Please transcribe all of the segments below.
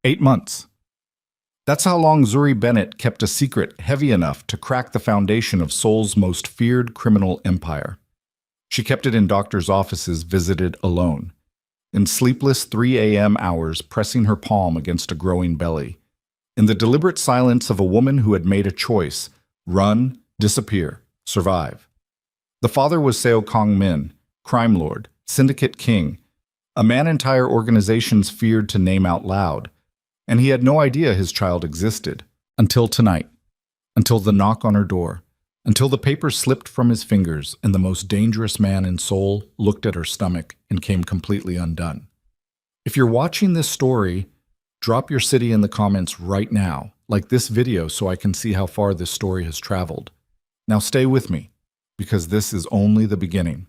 8 months. That's how long Zuri Bennett kept a secret heavy enough to crack the foundation of Seoul's most feared criminal empire. She kept it in doctors' offices visited alone, in sleepless 3 a.m. hours pressing her palm against a growing belly, in the deliberate silence of a woman who had made a choice: run, disappear, survive. The father was Seo Kong-min, crime lord, syndicate king, a man entire organizations feared to name out loud, and he had no idea his child existed. Until tonight. Until the knock on her door. Until the paper slipped from his fingers and the most dangerous man in Seoul looked at her stomach and came completely undone. If you're watching this story, drop your city in the comments right now, like this video, so I can see how far this story has traveled. Now stay with me, because this is only the beginning.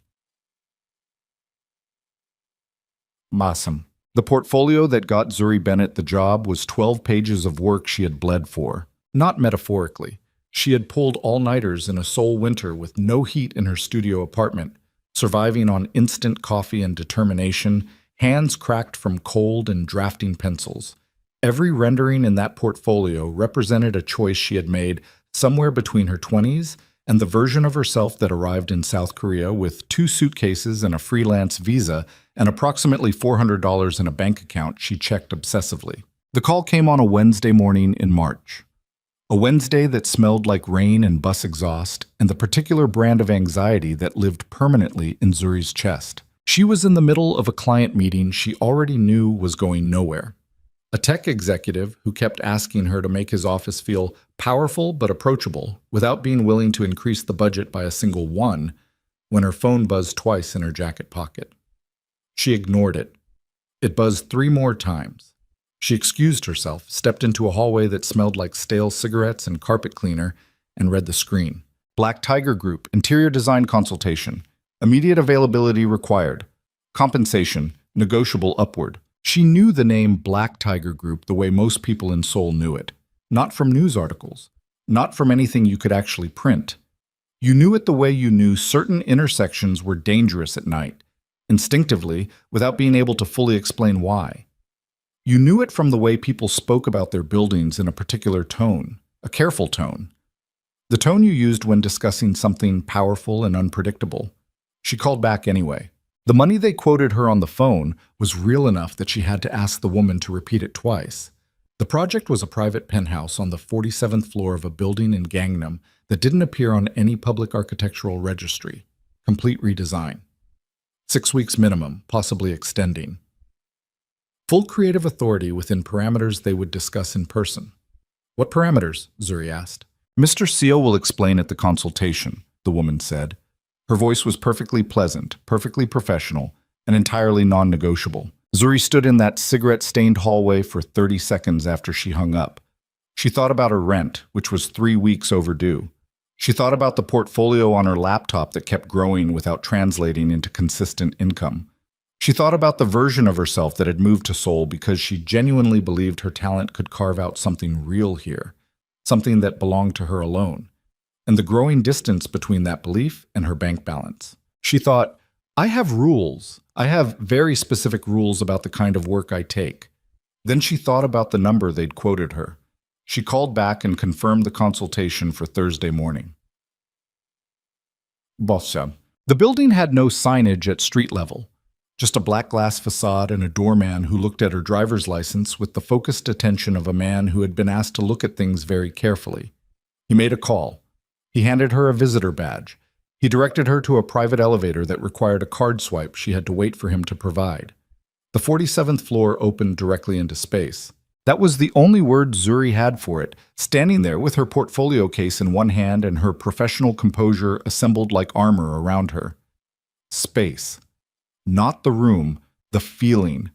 Masam. The portfolio that got Zuri Bennett the job was 12 pages of work she had bled for. Not metaphorically. She had pulled all-nighters in a Seoul winter with no heat in her studio apartment, surviving on instant coffee and determination, hands cracked from cold and drafting pencils. Every rendering in that portfolio represented a choice she had made somewhere between her 20s and the version of herself that arrived in South Korea with 2 suitcases and a freelance visa and approximately $400 in a bank account she checked obsessively. The call came on a Wednesday morning in March. A Wednesday that smelled like rain and bus exhaust and the particular brand of anxiety that lived permanently in Zuri's chest. She was in the middle of a client meeting she already knew was going nowhere. A tech executive who kept asking her to make his office feel powerful but approachable without being willing to increase the budget by a single one when her phone buzzed twice in her jacket pocket. She ignored it. It buzzed 3 more times. She excused herself, stepped into a hallway that smelled like stale cigarettes and carpet cleaner, and read the screen. Black Tiger Group, interior design consultation. Immediate availability required. Compensation, negotiable upward. She knew the name Black Tiger Group the way most people in Seoul knew it. Not from news articles. Not from anything you could actually print. You knew it the way you knew certain intersections were dangerous at night, instinctively, without being able to fully explain why. You knew it from the way people spoke about their buildings in a particular tone, a careful tone. The tone you used when discussing something powerful and unpredictable. She called back anyway. The money they quoted her on the phone was real enough that she had to ask the woman to repeat it twice. The project was a private penthouse on the 47th floor of a building in Gangnam that didn't appear on any public architectural registry. Complete redesign. 6 weeks minimum, possibly extending. Full creative authority within parameters they would discuss in person. What parameters? Zuri asked. Mr. Seo will explain at the consultation, the woman said. Her voice was perfectly pleasant, perfectly professional, and entirely non-negotiable. Zuri stood in that cigarette-stained hallway for 30 seconds after she hung up. She thought about her rent, which was 3 weeks overdue. She thought about the portfolio on her laptop that kept growing without translating into consistent income. She thought about the version of herself that had moved to Seoul because she genuinely believed her talent could carve out something real here, something that belonged to her alone, and the growing distance between that belief and her bank balance. She thought, I have rules. I have very specific rules about the kind of work I take. Then she thought about the number they'd quoted her. She called back and confirmed the consultation for Thursday morning. Bossa. The building had no signage at street level, just a black glass facade and a doorman who looked at her driver's license with the focused attention of a man who had been asked to look at things very carefully. He made a call. He handed her a visitor badge. He directed her to a private elevator that required a card swipe she had to wait for him to provide. The 47th floor opened directly into space. That was the only word Zuri had for it, standing there with her portfolio case in one hand and her professional composure assembled like armor around her. Space. Not the room, the feeling.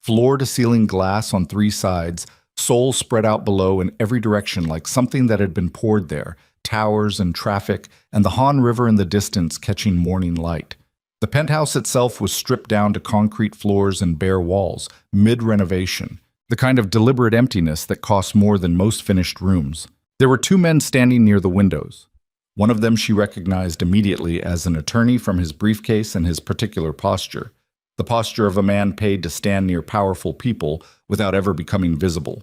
Floor-to-ceiling glass on 3 sides, Seoul spread out below in every direction like something that had been poured there, towers and traffic, and the Han River in the distance catching morning light. The penthouse itself was stripped down to concrete floors and bare walls, mid-renovation, the kind of deliberate emptiness that costs more than most finished rooms. There were 2 men standing near the windows. One of them she recognized immediately as an attorney from his briefcase and his particular posture. the posture of a man paid to stand near powerful people without ever becoming visible.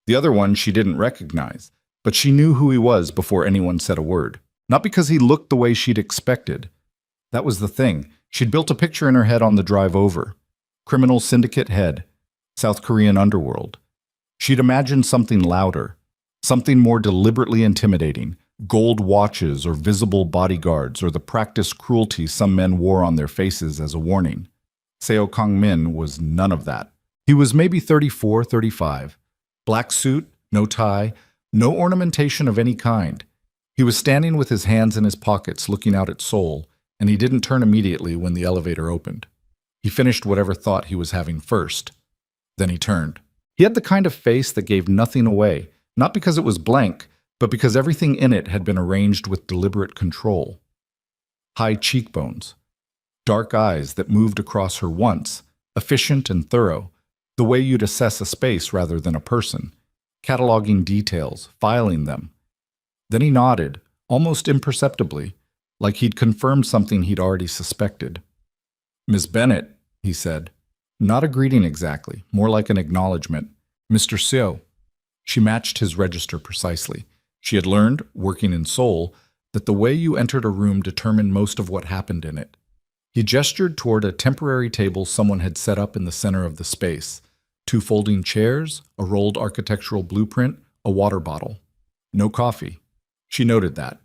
The other one she didn't recognize, but she knew who he was before anyone said a word. Not because he looked the way she'd expected. That was the thing. She'd built a picture in her head on the drive over. Criminal syndicate head. South Korean underworld. She'd imagined something louder. Something more deliberately intimidating. Gold watches or visible bodyguards or the practiced cruelty some men wore on their faces as a warning. Seo Kang-min was none of that. He was maybe 34, 35. Black suit, no tie, no ornamentation of any kind. He was standing with his hands in his pockets looking out at Seoul, and he didn't turn immediately when the elevator opened. He finished whatever thought he was having first. Then he turned. He had the kind of face that gave nothing away, not because it was blank, but because everything in it had been arranged with deliberate control. High cheekbones. Dark eyes that moved across her once, efficient and thorough, the way you'd assess a space rather than a person, cataloging details, filing them. Then he nodded, almost imperceptibly, like he'd confirmed something he'd already suspected. "Miss Bennett," he said. Not a greeting exactly, more like an acknowledgement. "Mr. Seo." She matched his register precisely. She had learned, working in Seoul, that the way you entered a room determined most of what happened in it. He gestured toward a temporary table someone had set up in the center of the space. 2 folding chairs, a rolled architectural blueprint, a water bottle. No coffee. She noted that.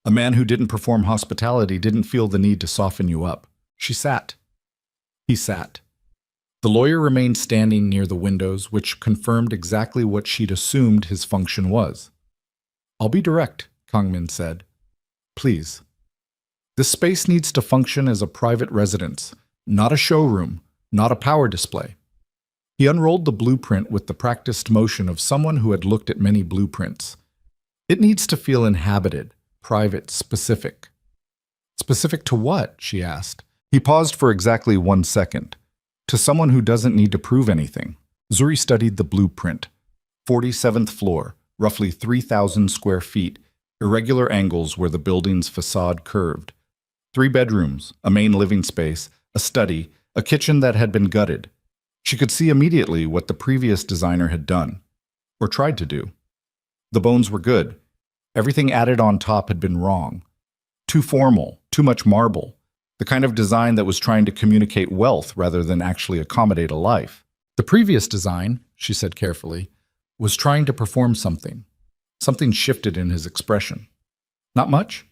A man who didn't perform hospitality didn't feel the need to soften you up. She sat. He sat. The lawyer remained standing near the windows, which confirmed exactly what she'd assumed his function was. "I'll be direct," Kang-min said. "Please. This space needs to function as a private residence, not a showroom, not a power display." He unrolled the blueprint with the practiced motion of someone who had looked at many blueprints. "It needs to feel inhabited, private, specific." "Specific to what?" she asked. He paused for exactly 1 second. "To someone who doesn't need to prove anything." Zuri studied the blueprint. 47th floor, roughly 3,000 square feet, irregular angles where the building's facade curved. 3 bedrooms, a main living space, a study, a kitchen that had been gutted. She could see immediately what the previous designer had done, or tried to do. The bones were good. Everything added on top had been wrong. Too formal, too much marble, the kind of design that was trying to communicate wealth rather than actually accommodate a life. The previous design, she said carefully, was trying to perform something. Something shifted in his expression. Not much,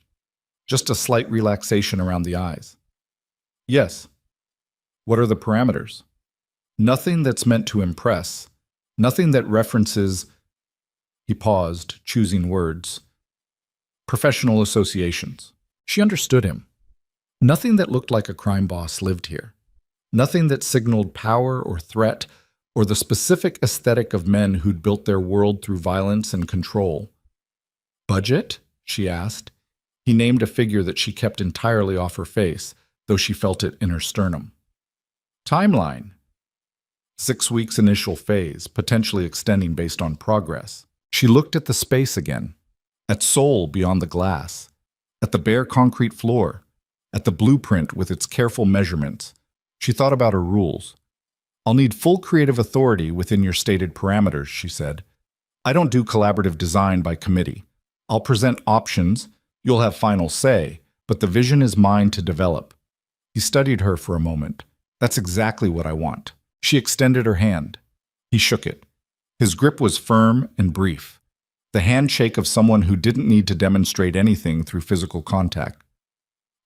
just a slight relaxation around the eyes. "Yes." "What are the parameters?" "Nothing that's meant to impress. Nothing that references—" He paused, choosing words. "Professional associations." She understood him. Nothing that looked like a crime boss lived here. Nothing that signaled power or threat or the specific aesthetic of men who'd built their world through violence and control. "Budget?" she asked. He named a figure that she kept entirely off her face, though she felt it in her sternum. "Timeline?" 6 weeks initial phase, potentially extending based on progress. She looked at the space again, at Seoul beyond the glass, at the bare concrete floor, at the blueprint with its careful measurements. She thought about her rules. "I'll need full creative authority within your stated parameters," she said. "I don't do collaborative design by committee. I'll present options, you'll have final say, but the vision is mine to develop." He studied her for a moment. "That's exactly what I want." She extended her hand. He shook it. His grip was firm and brief, the handshake of someone who didn't need to demonstrate anything through physical contact.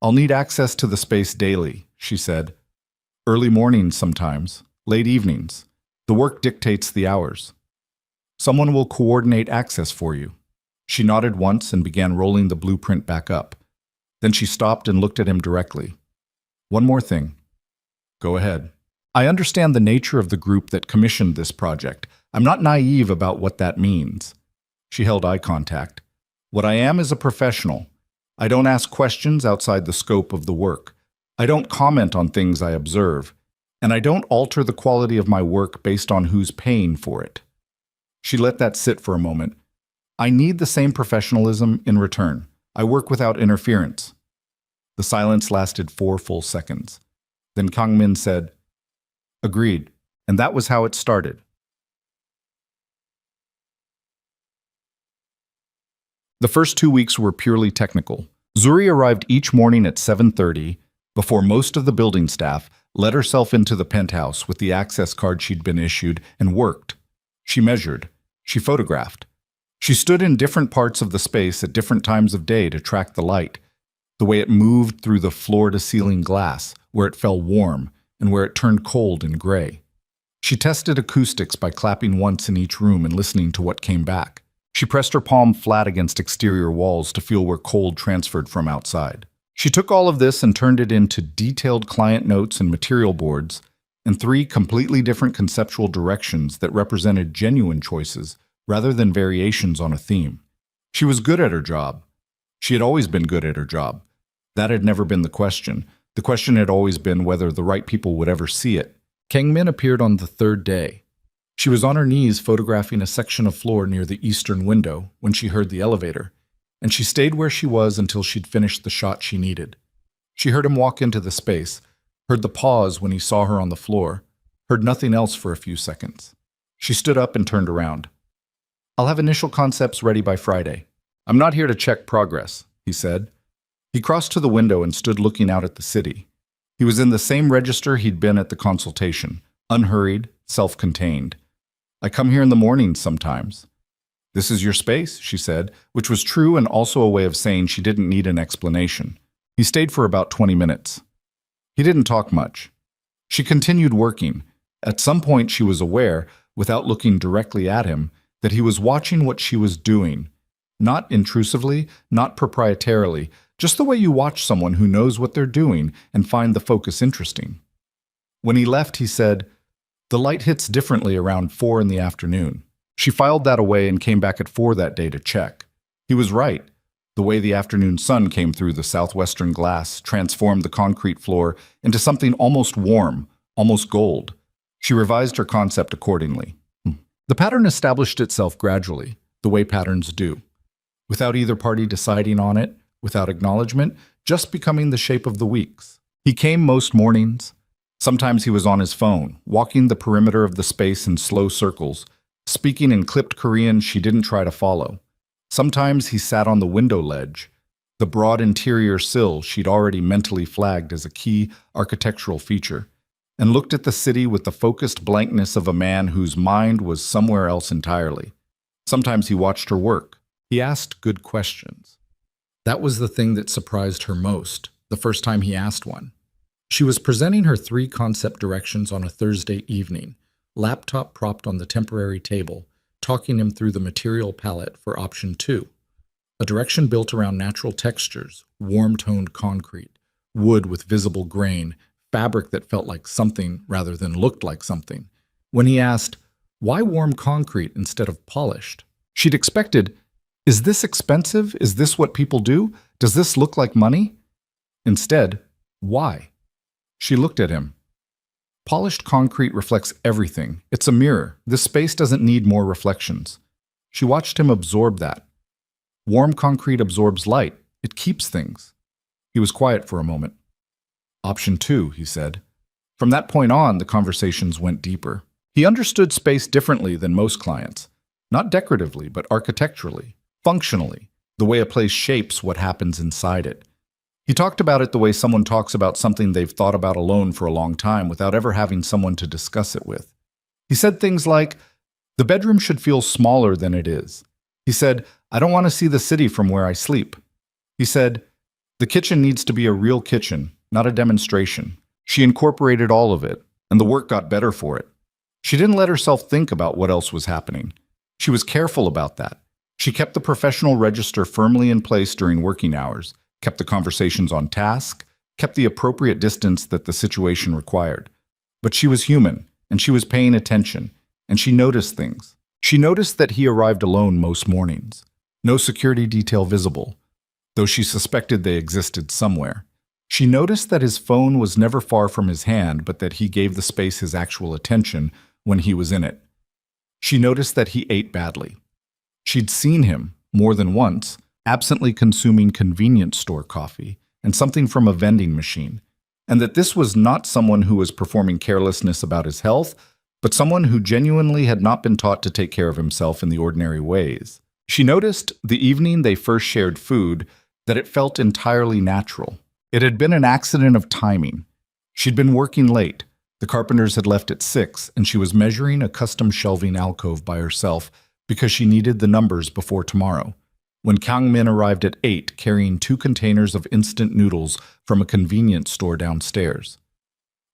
"I'll need access to the space daily," she said. "Early mornings sometimes, late evenings. The work dictates the hours. Someone will coordinate access for you." She nodded once and began rolling the blueprint back up. Then she stopped and looked at him directly. "One more thing." "Go ahead." "I understand the nature of the group that commissioned this project. I'm not naive about what that means." She held eye contact. "What I am is a professional. I don't ask questions outside the scope of the work. I don't comment on things I observe. And I don't alter the quality of my work based on who's paying for it." She let that sit for a moment. "I need the same professionalism in return. I work without interference." The silence lasted 4 full seconds. Then Kang-min said, Agreed. And that was how it started. The first 2 weeks were purely technical. Zuri arrived each morning at 7:30 before most of the building staff, let herself into the penthouse with the access card she'd been issued, and worked. She measured. She photographed. She stood in different parts of the space at different times of day to track the light, the way it moved through the floor-to-ceiling glass, where it fell warm and where it turned cold and gray. She tested acoustics by clapping once in each room and listening to what came back. She pressed her palm flat against exterior walls to feel where cold transferred from outside. She took all of this and turned it into detailed client notes and material boards, and 3 completely different conceptual directions that represented genuine choices rather than variations on a theme. She was good at her job. She had always been good at her job. That had never been the question. The question had always been whether the right people would ever see it. Kang Min appeared on the 3rd day. She was on her knees photographing a section of floor near the eastern window when she heard the elevator, and she stayed where she was until she'd finished the shot she needed. She heard him walk into the space, heard the pause when he saw her on the floor, heard nothing else for a few seconds. She stood up and turned around. "I'll have initial concepts ready by Friday. I'm not here to check progress," he said. He crossed to the window and stood looking out at the city. He was in the same register he'd been at the consultation, unhurried, self-contained. "I come here in the mornings sometimes." "This is your space," she said, which was true and also a way of saying she didn't need an explanation. He stayed for about 20 minutes. He didn't talk much. She continued working. At some point she was aware, without looking directly at him, that he was watching what she was doing. Not intrusively, not proprietarily, just the way you watch someone who knows what they're doing and find the focus interesting. When he left, he said, "The light hits differently around 4 in the afternoon." She filed that away and came back at 4 that day to check. He was right. The way the afternoon sun came through the southwestern glass transformed the concrete floor into something almost warm, almost gold. She revised her concept accordingly. The pattern established itself gradually, the way patterns do. Without either party deciding on it, without acknowledgement, just becoming the shape of the weeks. He came most mornings. Sometimes he was on his phone, walking the perimeter of the space in slow circles, speaking in clipped Korean she didn't try to follow. Sometimes he sat on the window ledge, the broad interior sill she'd already mentally flagged as a key architectural feature, and looked at the city with the focused blankness of a man whose mind was somewhere else entirely. Sometimes he watched her work. He asked good questions. That was the thing that surprised her most, the first time he asked one. She was presenting her 3 concept directions on a Thursday evening, laptop propped on the temporary table, talking him through the material palette for option 2, a direction built around natural textures, warm-toned concrete, wood with visible grain, fabric that felt like something rather than looked like something. When he asked, "Why warm concrete instead of polished?" she'd expected, "Is this expensive? Is this what people do? Does this look like money?" Instead, "Why?" She looked at him. Polished concrete reflects everything. It's a mirror. This space doesn't need more reflections. She watched him absorb that. Warm concrete absorbs light. It keeps things. He was quiet for a moment. "Option 2, he said. From that point on, the conversations went deeper. He understood space differently than most clients. Not decoratively, but architecturally, functionally, the way a place shapes what happens inside it. He talked about it the way someone talks about something they've thought about alone for a long time without ever having someone to discuss it with. He said things like, "The bedroom should feel smaller than it is." He said, "I don't want to see the city from where I sleep." He said, "The kitchen needs to be a real kitchen, not a demonstration." She incorporated all of it, and the work got better for it. She didn't let herself think about what else was happening. She was careful about that. She kept the professional register firmly in place during working hours, kept the conversations on task, kept the appropriate distance that the situation required. But she was human, and she was paying attention, and she noticed things. She noticed that he arrived alone most mornings. No security detail visible, though she suspected they existed somewhere. She noticed that his phone was never far from his hand, but that he gave the space his actual attention when he was in it. She noticed that he ate badly. She'd seen him, more than once, absently consuming convenience store coffee and something from a vending machine. and that this was not someone who was performing carelessness about his health, but someone who genuinely had not been taught to take care of himself in the ordinary ways. She noticed the evening they first shared food that it felt entirely natural. It had been an accident of timing. She'd been working late. The carpenters had left at 6, and she was measuring a custom shelving alcove by herself because she needed the numbers before tomorrow. When Kang Min arrived at 8, carrying 2 containers of instant noodles from a convenience store downstairs.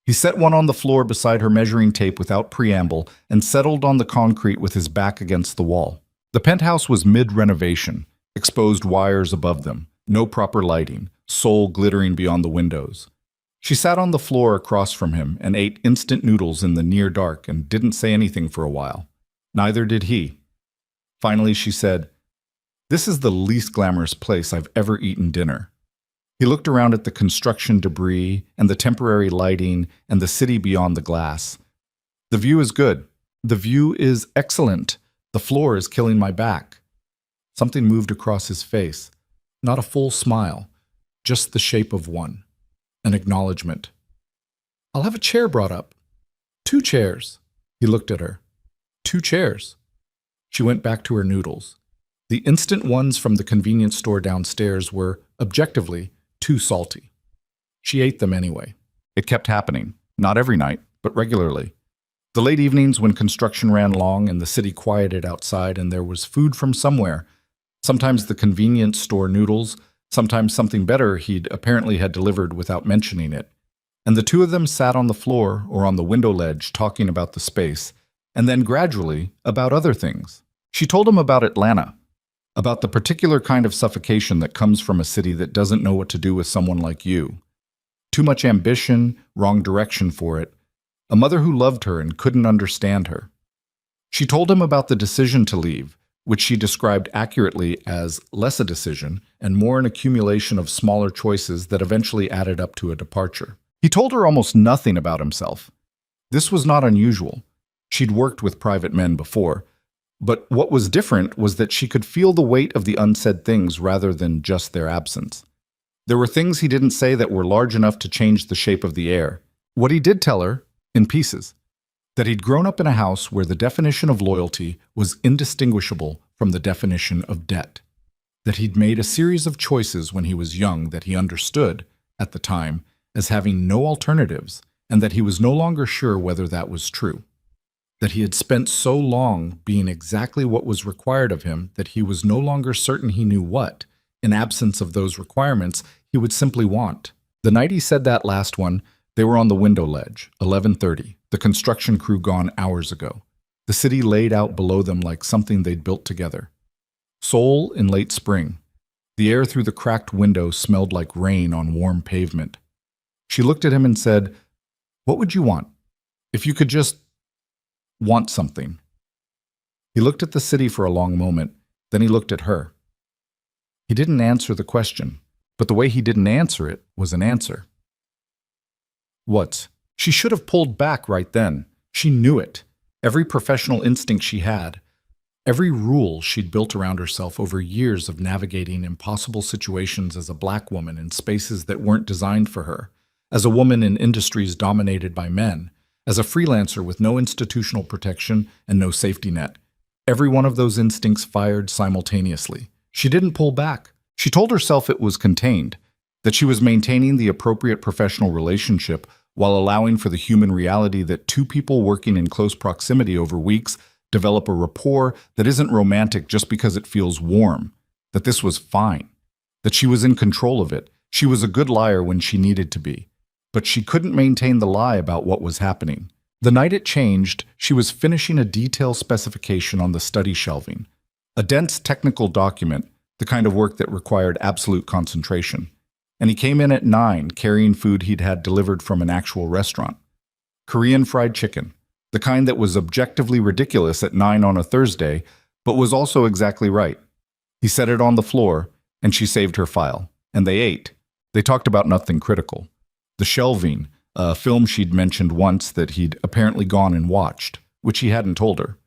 He set one on the floor beside her measuring tape without preamble and settled on the concrete with his back against the wall. The penthouse was mid-renovation, exposed wires above them, no proper lighting, Seoul glittering beyond the windows. She sat on the floor across from him and ate instant noodles in the near dark and didn't say anything for a while. Neither did he. Finally, she said, "This is the least glamorous place I've ever eaten dinner." He looked around at the construction debris and the temporary lighting and the city beyond the glass. "The view is good. The view is excellent. The floor is killing my back." Something moved across his face. Not a full smile, just the shape of one. An acknowledgement. "I'll have a chair brought up." "2 chairs." He looked at her. 2 chairs. She went back to her noodles. The instant ones from the convenience store downstairs were, objectively, too salty. She ate them anyway. It kept happening, not every night, but regularly. The late evenings when construction ran long and the city quieted outside and there was food from somewhere, sometimes the convenience store noodles, sometimes something better he'd apparently had delivered without mentioning it. And the two of them sat on the floor or on the window ledge talking about the space, and then gradually about other things. She told him about Atlanta, about the particular kind of suffocation that comes from a city that doesn't know what to do with someone like you. Too much ambition, wrong direction for it, a mother who loved her and couldn't understand her. She told him about the decision to leave, which she described accurately as less a decision and more an accumulation of smaller choices that eventually added up to a departure. He told her almost nothing about himself. This was not unusual. She'd worked with private men before, but what was different was that she could feel the weight of the unsaid things rather than just their absence. There were things he didn't say that were large enough to change the shape of the air. What he did tell her, in pieces, that he'd grown up in a house where the definition of loyalty was indistinguishable from the definition of debt, that he'd made a series of choices when he was young that he understood, at the time, as having no alternatives, and that he was no longer sure whether that was true. That he had spent so long being exactly what was required of him that he was no longer certain he knew what, in absence of those requirements, he would simply want. The night he said that last one, they were on the window ledge, 11:30, the construction crew gone hours ago. The city laid out below them like something they'd built together. Seoul in late spring. The air through the cracked window smelled like rain on warm pavement. She looked at him and said, "What would you want? If you could just want something." He looked at the city for a long moment, then he looked at her. He didn't answer the question, but the way he didn't answer it was an answer. What? She should have pulled back right then. She knew it. Every professional instinct she had, every rule she'd built around herself over years of navigating impossible situations as a black woman in spaces that weren't designed for her, as a woman in industries dominated by men, as a freelancer with no institutional protection and no safety net. Every one of those instincts fired simultaneously. She didn't pull back. She told herself it was contained, that she was maintaining the appropriate professional relationship while allowing for the human reality that two people working in close proximity over weeks develop a rapport that isn't romantic just because it feels warm, that this was fine, that she was in control of it. She was a good liar when she needed to be, but she couldn't maintain the lie about what was happening. The night it changed, she was finishing a detail specification on the study shelving, a dense technical document, the kind of work that required absolute concentration. And he came in at 9, carrying food he'd had delivered from an actual restaurant. Korean fried chicken, the kind that was objectively ridiculous at 9 on a Thursday, but was also exactly right. He set it on the floor, and she saved her file. And they ate. They talked about nothing critical. The Shelving, a film she'd mentioned once that he'd apparently gone and watched, which he hadn't told her.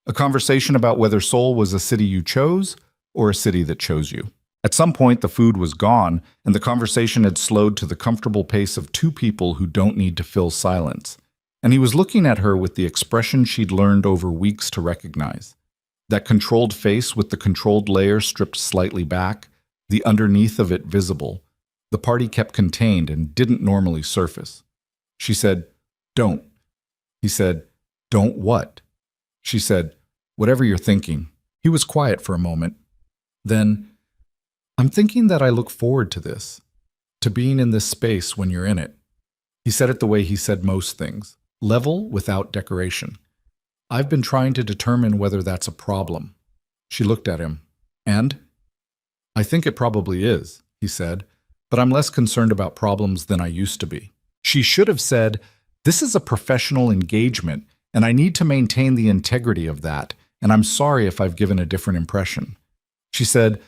A conversation about whether Seoul was a city you chose or a city that chose you. At some point, the food was gone, and the conversation had slowed to the comfortable pace of two people who don't need to fill silence. And he was looking at her with the expression she'd learned over weeks to recognize. That controlled face with the controlled layer stripped slightly back, the underneath of it visible. The party kept contained and didn't normally surface. She said, "Don't." He said, "Don't what?" She said, "Whatever you're thinking." He was quiet for a moment. Then, "I'm thinking that I look forward to this, to being in this space when you're in it." He said it the way he said most things, level without decoration. "I've been trying to determine whether that's a problem." She looked at him. "And?" "I think it probably is," he said, "but I'm less concerned about problems than I used to be." She should have said, "This is a professional engagement, and I need to maintain the integrity of that, and I'm sorry if I've given a different impression." She said,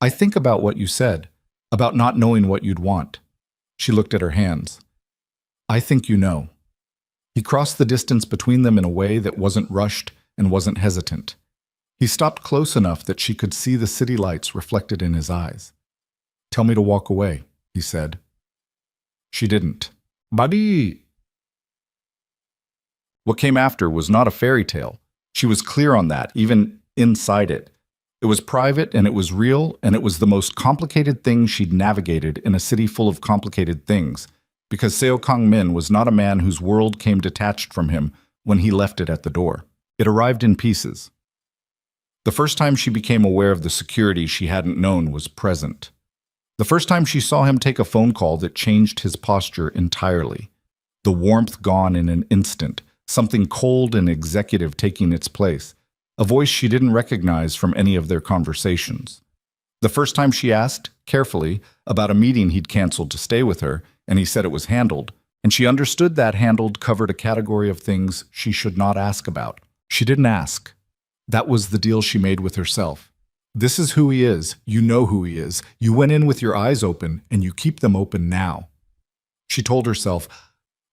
"I think about what you said, about not knowing what you'd want." She looked at her hands. "I think you know." He crossed the distance between them in a way that wasn't rushed and wasn't hesitant. He stopped close enough that she could see the city lights reflected in his eyes. "Tell me to walk away," he said. She didn't. "Buddy!" What came after was not a fairy tale. She was clear on that, even inside it. It was private, and it was real, and it was the most complicated thing she'd navigated in a city full of complicated things, because Seo Kang-min was not a man whose world came detached from him when he left it at the door. It arrived in pieces. The first time she became aware of the security she hadn't known was present. The first time she saw him take a phone call that changed his posture entirely. The warmth gone in an instant, something cold and executive taking its place, a voice she didn't recognize from any of their conversations. The first time she asked, carefully, about a meeting he'd canceled to stay with her, and he said it was handled, and she understood that handled covered a category of things she should not ask about. She didn't ask. That was the deal she made with herself. This is who he is. You know who he is. You went in with your eyes open, and you keep them open now. She told herself,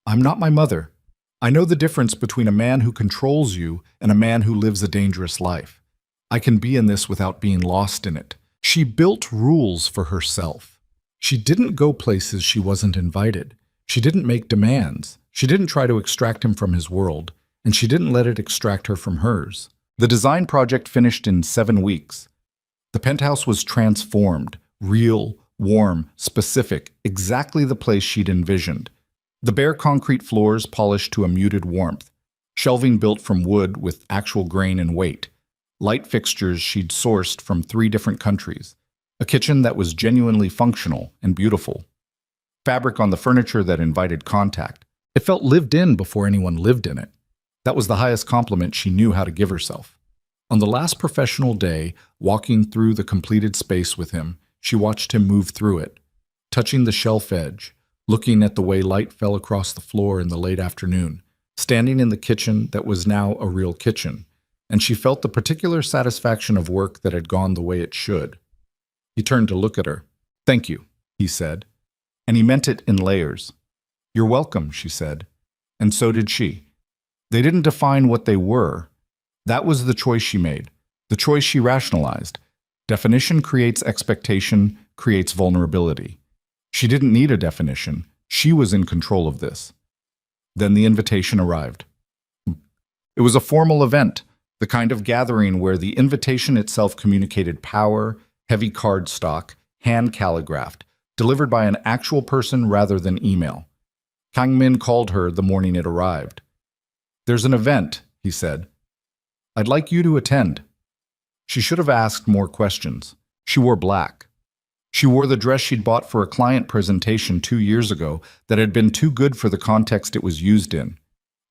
"I'm not my mother. I know the difference between a man who controls you and a man who lives a dangerous life. I can be in this without being lost in it." She built rules for herself. She didn't go places she wasn't invited. She didn't make demands. She didn't try to extract him from his world, and she didn't let it extract her from hers. The design project finished in 7 weeks. The penthouse was transformed, real, warm, specific, exactly the place she'd envisioned. The bare concrete floors polished to a muted warmth, shelving built from wood with actual grain and weight, light fixtures she'd sourced from 3 different countries, a kitchen that was genuinely functional and beautiful, fabric on the furniture that invited contact. It felt lived in before anyone lived in it. That was the highest compliment she knew how to give herself. On the last professional day, walking through the completed space with him, she watched him move through it, touching the shelf edge, looking at the way light fell across the floor in the late afternoon, standing in the kitchen that was now a real kitchen, and she felt the particular satisfaction of work that had gone the way it should. He turned to look at her. "Thank you," he said, and he meant it in layers. "You're welcome," she said, and so did she. They didn't define what they were. That was the choice she made, the choice she rationalized. Definition creates expectation, creates vulnerability. She didn't need a definition. She was in control of this. Then the invitation arrived. It was a formal event, the kind of gathering where the invitation itself communicated power, heavy cardstock, hand calligraphed, delivered by an actual person rather than email. Kang-min called her the morning it arrived. "There's an event," he said. "I'd like you to attend." She should have asked more questions. She wore black. She wore the dress she'd bought for a client presentation 2 years ago that had been too good for the context it was used in.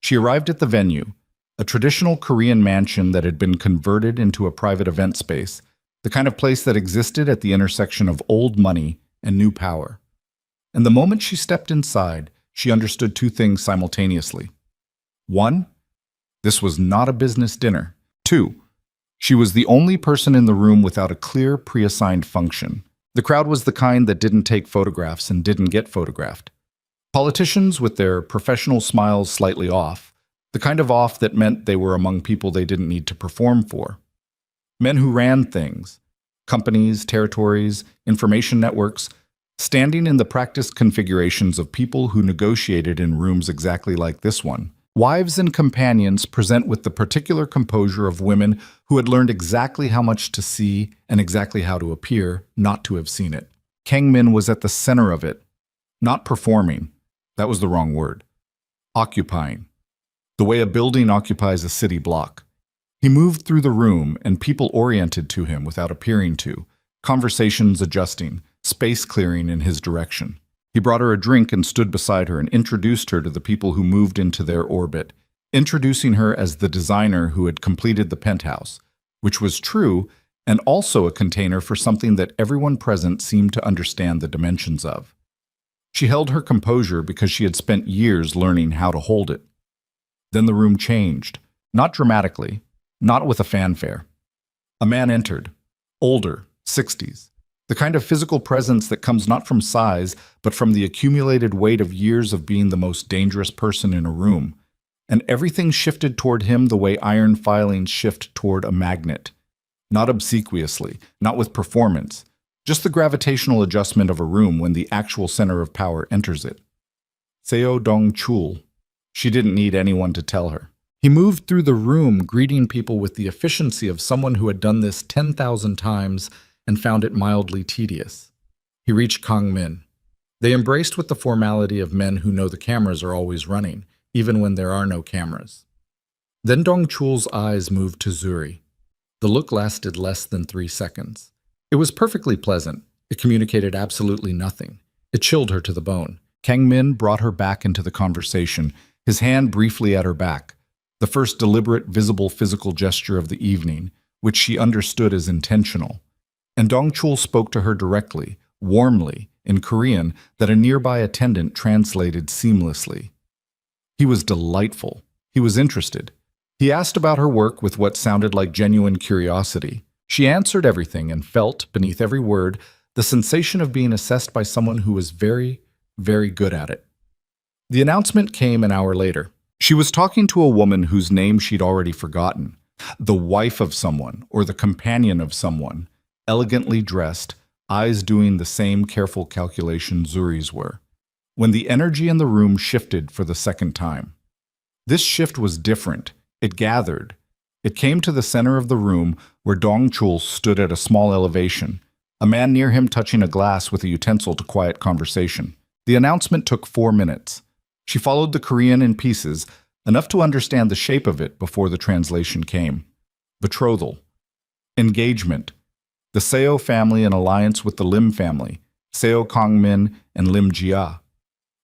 She arrived at the venue, a traditional Korean mansion that had been converted into a private event space, the kind of place that existed at the intersection of old money and new power. And the moment she stepped inside, she understood 2 things simultaneously. 1, this was not a business dinner. 2, she was the only person in the room without a clear, pre-assigned function. The crowd was the kind that didn't take photographs and didn't get photographed. Politicians with their professional smiles slightly off, the kind of off that meant they were among people they didn't need to perform for. Men who ran things, companies, territories, information networks, standing in the practiced configurations of people who negotiated in rooms exactly like this one. Wives and companions present with the particular composure of women who had learned exactly how much to see and exactly how to appear not to have seen it. Kang Min was at the center of it, not performing. That was the wrong word. Occupying. The way a building occupies a city block. He moved through the room and people oriented to him without appearing to, conversations adjusting, space clearing in his direction. He brought her a drink and stood beside her and introduced her to the people who moved into their orbit, introducing her as the designer who had completed the penthouse, which was true and also a container for something that everyone present seemed to understand the dimensions of. She held her composure because she had spent years learning how to hold it. Then the room changed, not dramatically, not with a fanfare. A man entered, older, 60s. The kind of physical presence that comes not from size, but from the accumulated weight of years of being the most dangerous person in a room. And everything shifted toward him the way iron filings shift toward a magnet. Not obsequiously, not with performance, just the gravitational adjustment of a room when the actual center of power enters it. Seo Dong-chul. She didn't need anyone to tell her. He moved through the room, greeting people with the efficiency of someone who had done this 10,000 times and found it mildly tedious. He reached Kang Min. They embraced with the formality of men who know the cameras are always running, even when there are no cameras. Then Dong-chul's eyes moved to Zuri. The look lasted less than 3 seconds. It was perfectly pleasant. It communicated absolutely nothing. It chilled her to the bone. Kang Min brought her back into the conversation, his hand briefly at her back, the first deliberate, visible physical gesture of the evening, which she understood as intentional. And Dong-chul spoke to her directly, warmly, in Korean that a nearby attendant translated seamlessly. He was delightful. He was interested. He asked about her work with what sounded like genuine curiosity. She answered everything and felt, beneath every word, the sensation of being assessed by someone who was very, very good at it. The announcement came an hour later. She was talking to a woman whose name she'd already forgotten, the wife of someone or the companion of someone, elegantly dressed, eyes doing the same careful calculation Zuri's were, when the energy in the room shifted for the second time. This shift was different. It gathered. It came to the center of the room where Dong-chul stood at a small elevation, a man near him touching a glass with a utensil to quiet conversation. The announcement took 4 minutes. She followed the Korean in pieces, enough to understand the shape of it before the translation came. Betrothal. Engagement. The Seo family in alliance with the Lim family, Seo Kang Min and Lim Jia.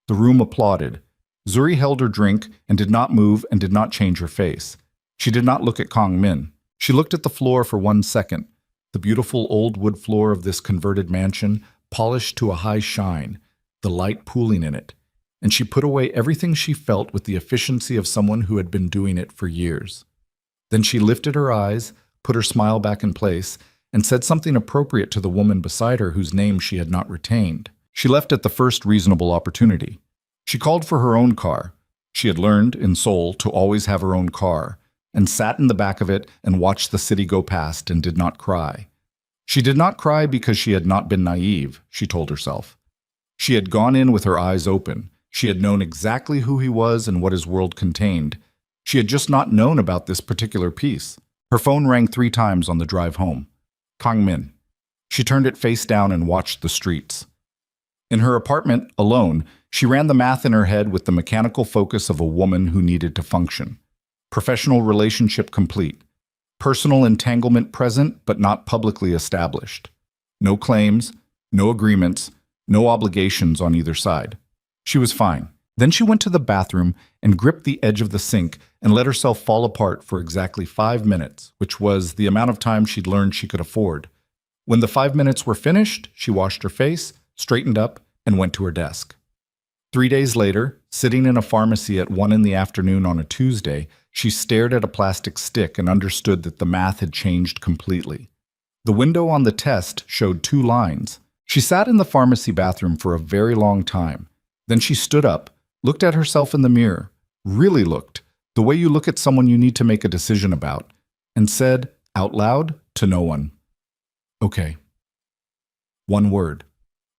The room applauded. Zuri held her drink and did not move and did not change her face. She did not look at Kang Min. She looked at the floor for 1 second, the beautiful old wood floor of this converted mansion, polished to a high shine, the light pooling in it. And she put away everything she felt with the efficiency of someone who had been doing it for years. Then she lifted her eyes, put her smile back in place, and said something appropriate to the woman beside her whose name she had not retained. She left at the first reasonable opportunity. She called for her own car. She had learned, in Seoul, to always have her own car, and sat in the back of it and watched the city go past and did not cry. She did not cry because she had not been naive, she told herself. She had gone in with her eyes open. She had known exactly who he was and what his world contained. She had just not known about this particular piece. Her phone rang 3 times on the drive home. Kang Min. She turned it face down and watched the streets. In her apartment, alone, she ran the math in her head with the mechanical focus of a woman who needed to function. Professional relationship complete. Personal entanglement present but not publicly established. No claims, no agreements, no obligations on either side. She was fine. Then she went to the bathroom and gripped the edge of the sink and let herself fall apart for exactly 5 minutes, which was the amount of time she'd learned she could afford. When the 5 minutes were finished, she washed her face, straightened up, and went to her desk. 3 days later, sitting in a pharmacy at 1 in the afternoon on a Tuesday, she stared at a plastic stick and understood that the math had changed completely. The window on the test showed 2 lines. She sat in the pharmacy bathroom for a very long time. Then she stood up, looked at herself in the mirror, really looked, the way you look at someone you need to make a decision about, and said, out loud, to no one, Okay. One word.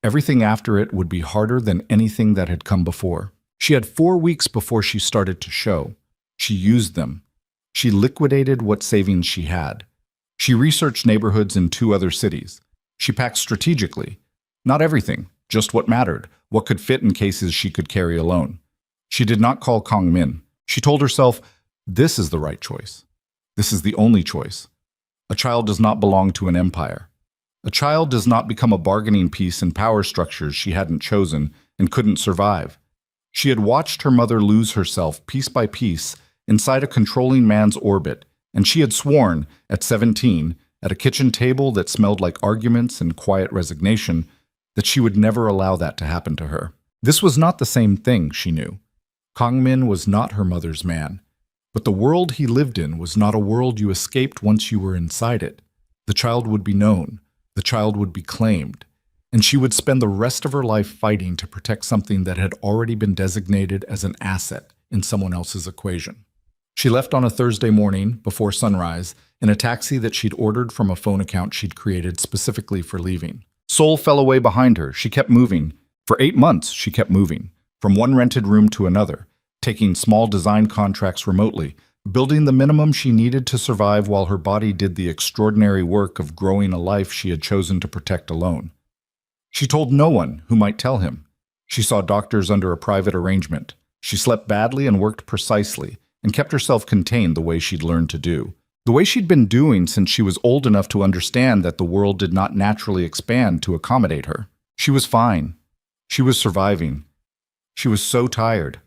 Everything after it would be harder than anything that had come before. She had 4 weeks before she started to show. She used them. She liquidated what savings she had. She researched neighborhoods in 2 other cities. She packed strategically. Not everything, just what mattered, what could fit in cases she could carry alone. She did not call Kong Min. She told herself, this is the right choice. This is the only choice. A child does not belong to an empire. A child does not become a bargaining piece in power structures she hadn't chosen and couldn't survive. She had watched her mother lose herself piece by piece inside a controlling man's orbit, and she had sworn, at 17, at a kitchen table that smelled like arguments and quiet resignation, that she would never allow that to happen to her. This was not the same thing, she knew. Kong Min was not her mother's man, but the world he lived in was not a world you escaped once you were inside it. The child would be known. The child would be claimed, and she would spend the rest of her life fighting to protect something that had already been designated as an asset in someone else's equation. She left on a Thursday morning, before sunrise, in a taxi that she'd ordered from a phone account she'd created specifically for leaving. Seoul fell away behind her. She kept moving. For 8 months, she kept moving, from one rented room to another, taking small design contracts remotely, building the minimum she needed to survive while her body did the extraordinary work of growing a life she had chosen to protect alone. She told no one who might tell him. She saw doctors under a private arrangement. She slept badly and worked precisely, and kept herself contained the way she'd learned to do. The way she'd been doing since she was old enough to understand that the world did not naturally expand to accommodate her. She was fine. She was surviving. She was so tired.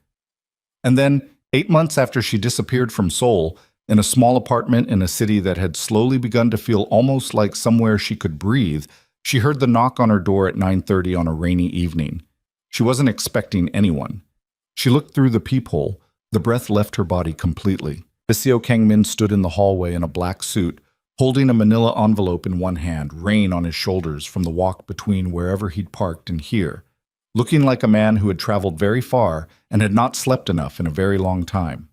And then, 8 months after she disappeared from Seoul, in a small apartment in a city that had slowly begun to feel almost like somewhere she could breathe, she heard the knock on her door at 9:30 on a rainy evening. She wasn't expecting anyone. She looked through the peephole. The breath left her body completely. Visio Kang Min stood in the hallway in a black suit, holding a manila envelope in one hand, rain on his shoulders from the walk between wherever he'd parked and here, looking like a man who had traveled very far and had not slept enough in a very long time.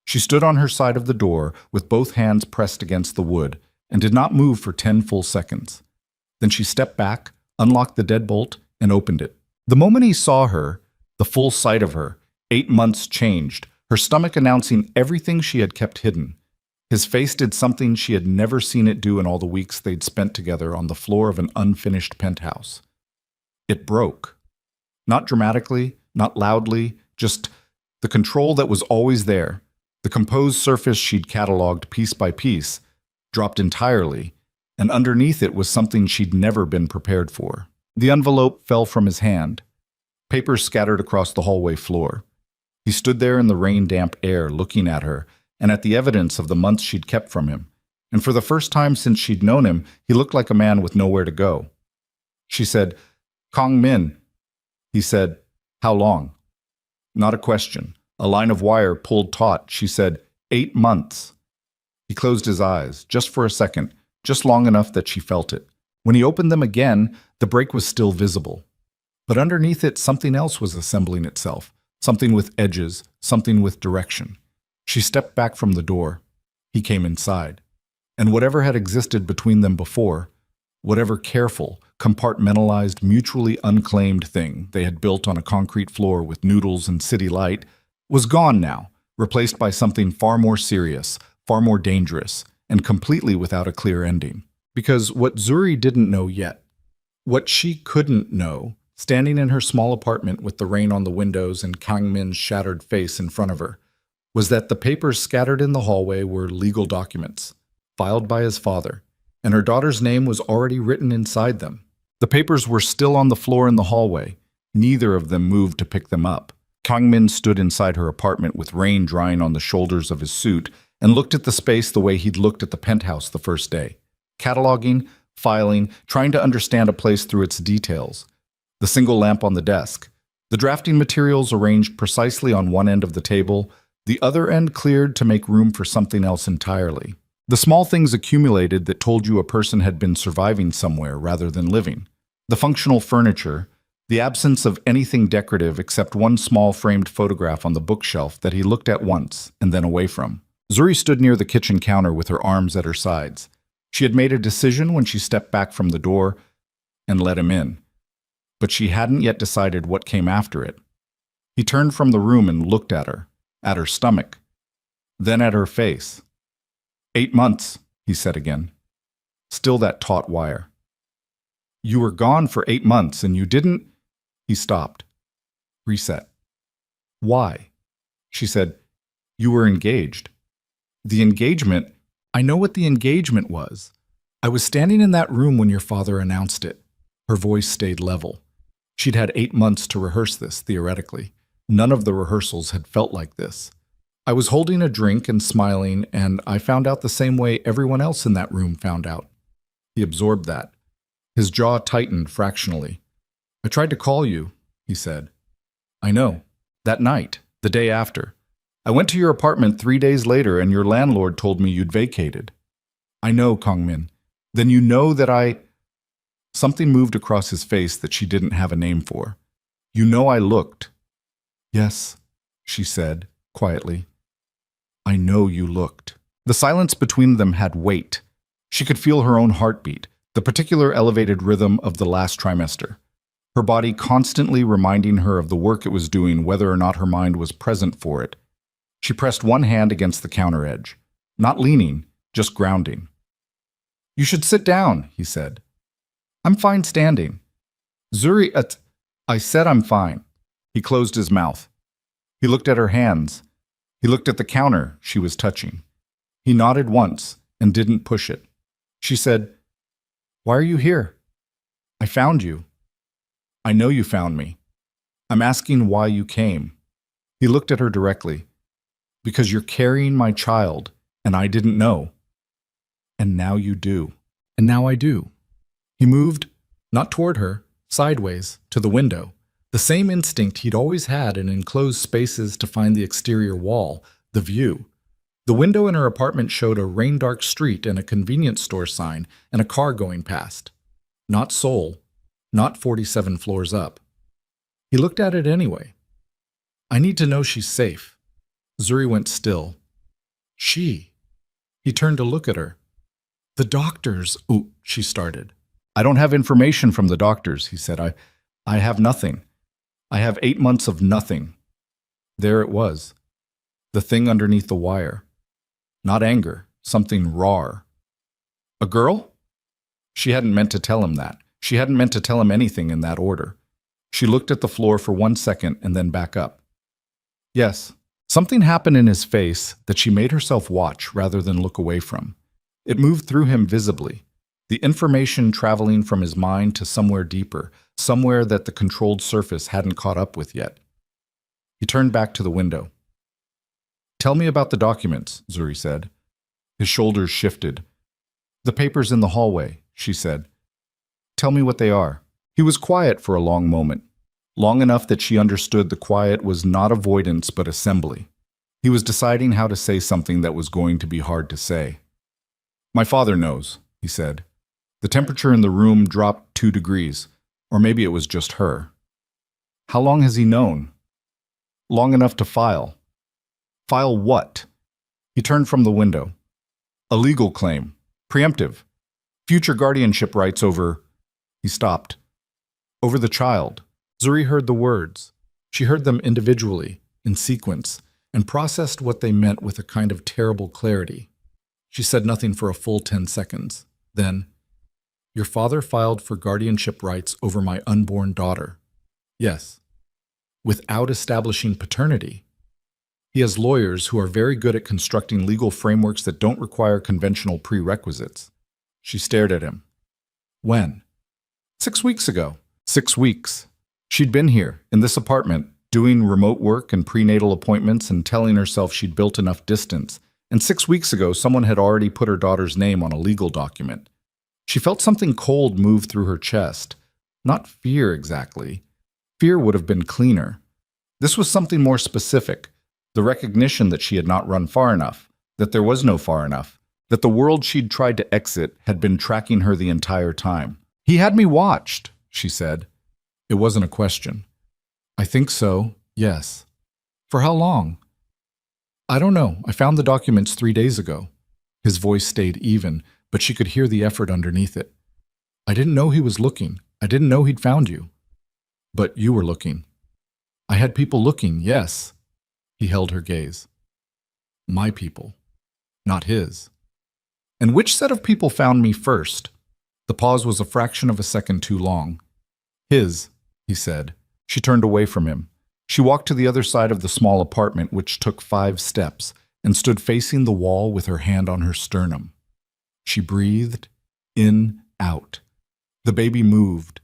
She stood on her side of the door with both hands pressed against the wood and did not move for 10 full seconds. Then she stepped back, unlocked the deadbolt, and opened it. The moment he saw her, the full sight of her, 8 months changed, her stomach announcing everything she had kept hidden. His face did something she had never seen it do in all the weeks they'd spent together on the floor of an unfinished penthouse. It broke. Not dramatically, not loudly, just the control that was always there, the composed surface she'd cataloged piece by piece, dropped entirely, and underneath it was something she'd never been prepared for. The envelope fell from his hand. Papers scattered across the hallway floor. He stood there in the rain-damp air, looking at her, and at the evidence of the months she'd kept from him. And for the first time since she'd known him, he looked like a man with nowhere to go. She said, "Kong Min." He said, "How long?" Not a question. A line of wire pulled taut. She said, 8 months. He closed his eyes, just for a second, just long enough that she felt it. When he opened them again, the break was still visible. But underneath it, something else was assembling itself. Something with edges, something with direction. She stepped back from the door. He came inside. And whatever had existed between them before, whatever careful, compartmentalized, mutually unclaimed thing they had built on a concrete floor with noodles and city light, was gone now, replaced by something far more serious, far more dangerous, and completely without a clear ending. Because what Zuri didn't know yet, what she couldn't know, standing in her small apartment with the rain on the windows and Kang Min's shattered face in front of her, was that the papers scattered in the hallway were legal documents, filed by his father, and her daughter's name was already written inside them. The papers were still on the floor in the hallway. Neither of them moved to pick them up. Kang Min stood inside her apartment with rain drying on the shoulders of his suit and looked at the space the way he'd looked at the penthouse the first day, cataloging, filing, trying to understand a place through its details. The single lamp on the desk, the drafting materials arranged precisely on one end of the table, the other end cleared to make room for something else entirely. The small things accumulated that told you a person had been surviving somewhere rather than living. The functional furniture, the absence of anything decorative except one small framed photograph on the bookshelf that he looked at once and then away from. Zuri stood near the kitchen counter with her arms at her sides. She had made a decision when she stepped back from the door and let him in, but she hadn't yet decided what came after it. He turned from the room and looked at her stomach, then at her face. 8 months, he said again. Still that taut wire. You were gone for 8 months and you didn't... He stopped. Reset. Why? She said, you were engaged. The engagement... I know what the engagement was. I was standing in that room when your father announced it. Her voice stayed level. She'd had 8 months to rehearse this, theoretically. None of the rehearsals had felt like this. I was holding a drink and smiling, and I found out the same way everyone else in that room found out. He absorbed that. His jaw tightened fractionally. I tried to call you, he said. I know. That night, the day after. I went to your apartment 3 days later and your landlord told me you'd vacated. I know, Kongmin. Then you know that I... Something moved across his face that she didn't have a name for. You know I looked. Yes, she said, quietly. I know you looked. The silence between them had weight. She could feel her own heartbeat, the particular elevated rhythm of the last trimester. Her body constantly reminding her of the work it was doing, whether or not her mind was present for it. She pressed one hand against the counter edge. Not leaning, just grounding. You should sit down, he said. I'm fine standing. Zuri, I said I'm fine. He closed his mouth. He looked at her hands. He looked at the counter she was touching. He nodded once and didn't push it. She said, Why are you here? I found you. I know you found me. I'm asking why you came. He looked at her directly. Because you're carrying my child, and I didn't know. And now you do. And now I do. He moved, not toward her, sideways, to the window. The same instinct he'd always had in enclosed spaces to find the exterior wall, the view. The window in her apartment showed a rain-dark street and a convenience store sign and a car going past. Not Seoul, not 47 floors up. He looked at it anyway. I need to know she's safe. Zuri went still. She. He turned to look at her. The doctors, she started. I don't have information from the doctors, he said. I have nothing. I have 8 months of nothing. There it was. The thing underneath the wire. Not anger, something raw. A girl? She hadn't meant to tell him that. She hadn't meant to tell him anything in that order. She looked at the floor for 1 second and then back up. Yes. Something happened in his face that she made herself watch rather than look away from. It moved through him visibly, the information traveling from his mind to somewhere deeper, somewhere that the controlled surface hadn't caught up with yet. He turned back to the window. Tell me about the documents, Zuri said. His shoulders shifted. The papers in the hallway, she said. Tell me what they are. He was quiet for a long moment. Long enough that she understood the quiet was not avoidance but assembly. He was deciding how to say something that was going to be hard to say. My father knows, he said. The temperature in the room dropped 2 degrees, or maybe it was just her. How long has he known? Long enough to file. File what? He turned from the window. A legal claim. Preemptive. Future guardianship rights over... He stopped. Over the child. Zuri heard the words. She heard them individually, in sequence, and processed what they meant with a kind of terrible clarity. She said nothing for a full 10 seconds. Then, Your father filed for guardianship rights over my unborn daughter. Yes. Without establishing paternity. He has lawyers who are very good at constructing legal frameworks that don't require conventional prerequisites. She stared at him. When? 6 weeks ago. 6 weeks. She'd been here, in this apartment, doing remote work and prenatal appointments and telling herself she'd built enough distance. And 6 weeks ago, someone had already put her daughter's name on a legal document. She felt something cold move through her chest. Not fear exactly. Fear would have been cleaner. This was something more specific. The recognition that she had not run far enough, that there was no far enough, that the world she'd tried to exit had been tracking her the entire time. He had me watched, she said. It wasn't a question. I think so, yes. For how long? I don't know. I found the documents 3 days ago. His voice stayed even, but she could hear the effort underneath it. I didn't know he was looking. I didn't know he'd found you. But you were looking. I had people looking, yes. He held her gaze. My people, not his. And which set of people found me first? The pause was a fraction of a second too long. His, he said. She turned away from him. She walked to the other side of the small apartment, which took 5 steps, and stood facing the wall with her hand on her sternum. She breathed in, out. The baby moved.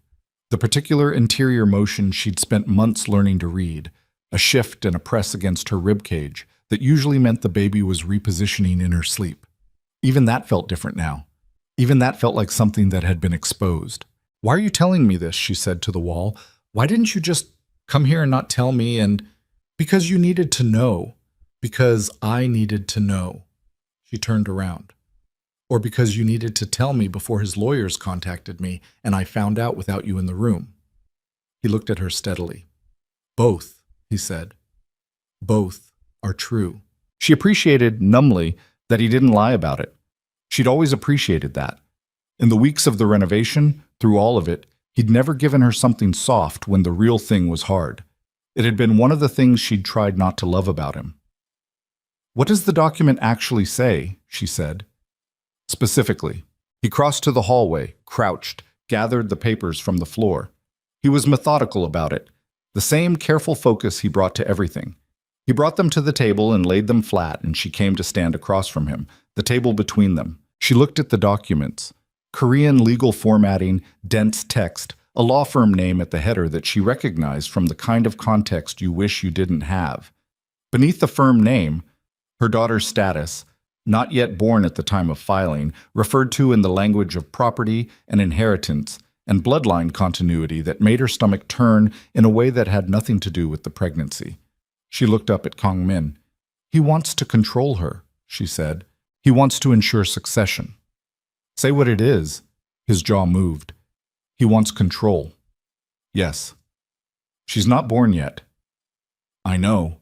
The particular interior motion she'd spent months learning to read, a shift and a press against her ribcage that usually meant the baby was repositioning in her sleep. Even that felt different now. Even that felt like something that had been exposed. Why are you telling me this? She said to the wall. Why didn't you just come here and not tell me? And because you needed to know. Because I needed to know. She turned around. Or because you needed to tell me before his lawyers contacted me and I found out without you in the room. He looked at her steadily. Both, he said. Both are true. She appreciated, numbly, that he didn't lie about it. She'd always appreciated that. In the weeks of the renovation, through all of it, he'd never given her something soft when the real thing was hard. It had been one of the things she'd tried not to love about him. What does the document actually say? She said. Specifically, he crossed to the hallway, crouched, gathered the papers from the floor. He was methodical about it, the same careful focus he brought to everything. He brought them to the table and laid them flat, and she came to stand across from him, the table between them. She looked at the documents. Korean legal formatting, dense text, a law firm name at the header that she recognized from the kind of context you wish you didn't have. Beneath the firm name, her daughter's status, not yet born at the time of filing, referred to in the language of property and inheritance and bloodline continuity that made her stomach turn in a way that had nothing to do with the pregnancy. She looked up at Kong Min. He wants to control her, she said. He wants to ensure succession. Say what it is. His jaw moved. He wants control. Yes. She's not born yet. I know.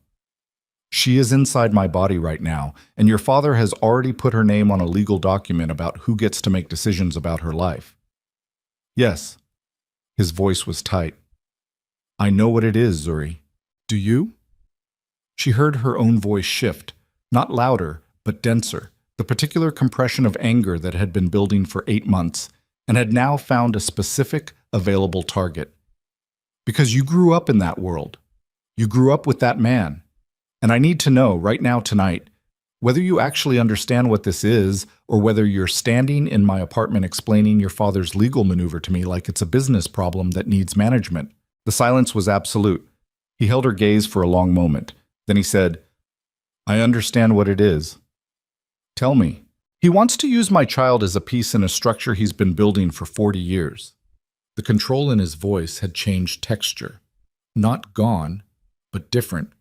She is inside my body right now, and your father has already put her name on a legal document about who gets to make decisions about her life. Yes. His voice was tight. I know what it is, Zuri. Do you? She heard her own voice shift, not louder, but denser, the particular compression of anger that had been building for 8 months and had now found a specific, available target. Because you grew up in that world. You grew up with that man. And I need to know, right now tonight, whether you actually understand what this is or whether you're standing in my apartment explaining your father's legal maneuver to me like it's a business problem that needs management. The silence was absolute. He held her gaze for a long moment. Then he said, I understand what it is. Tell me. He wants to use my child as a piece in a structure he's been building for 40 years. The control in his voice had changed texture. Not gone, but different,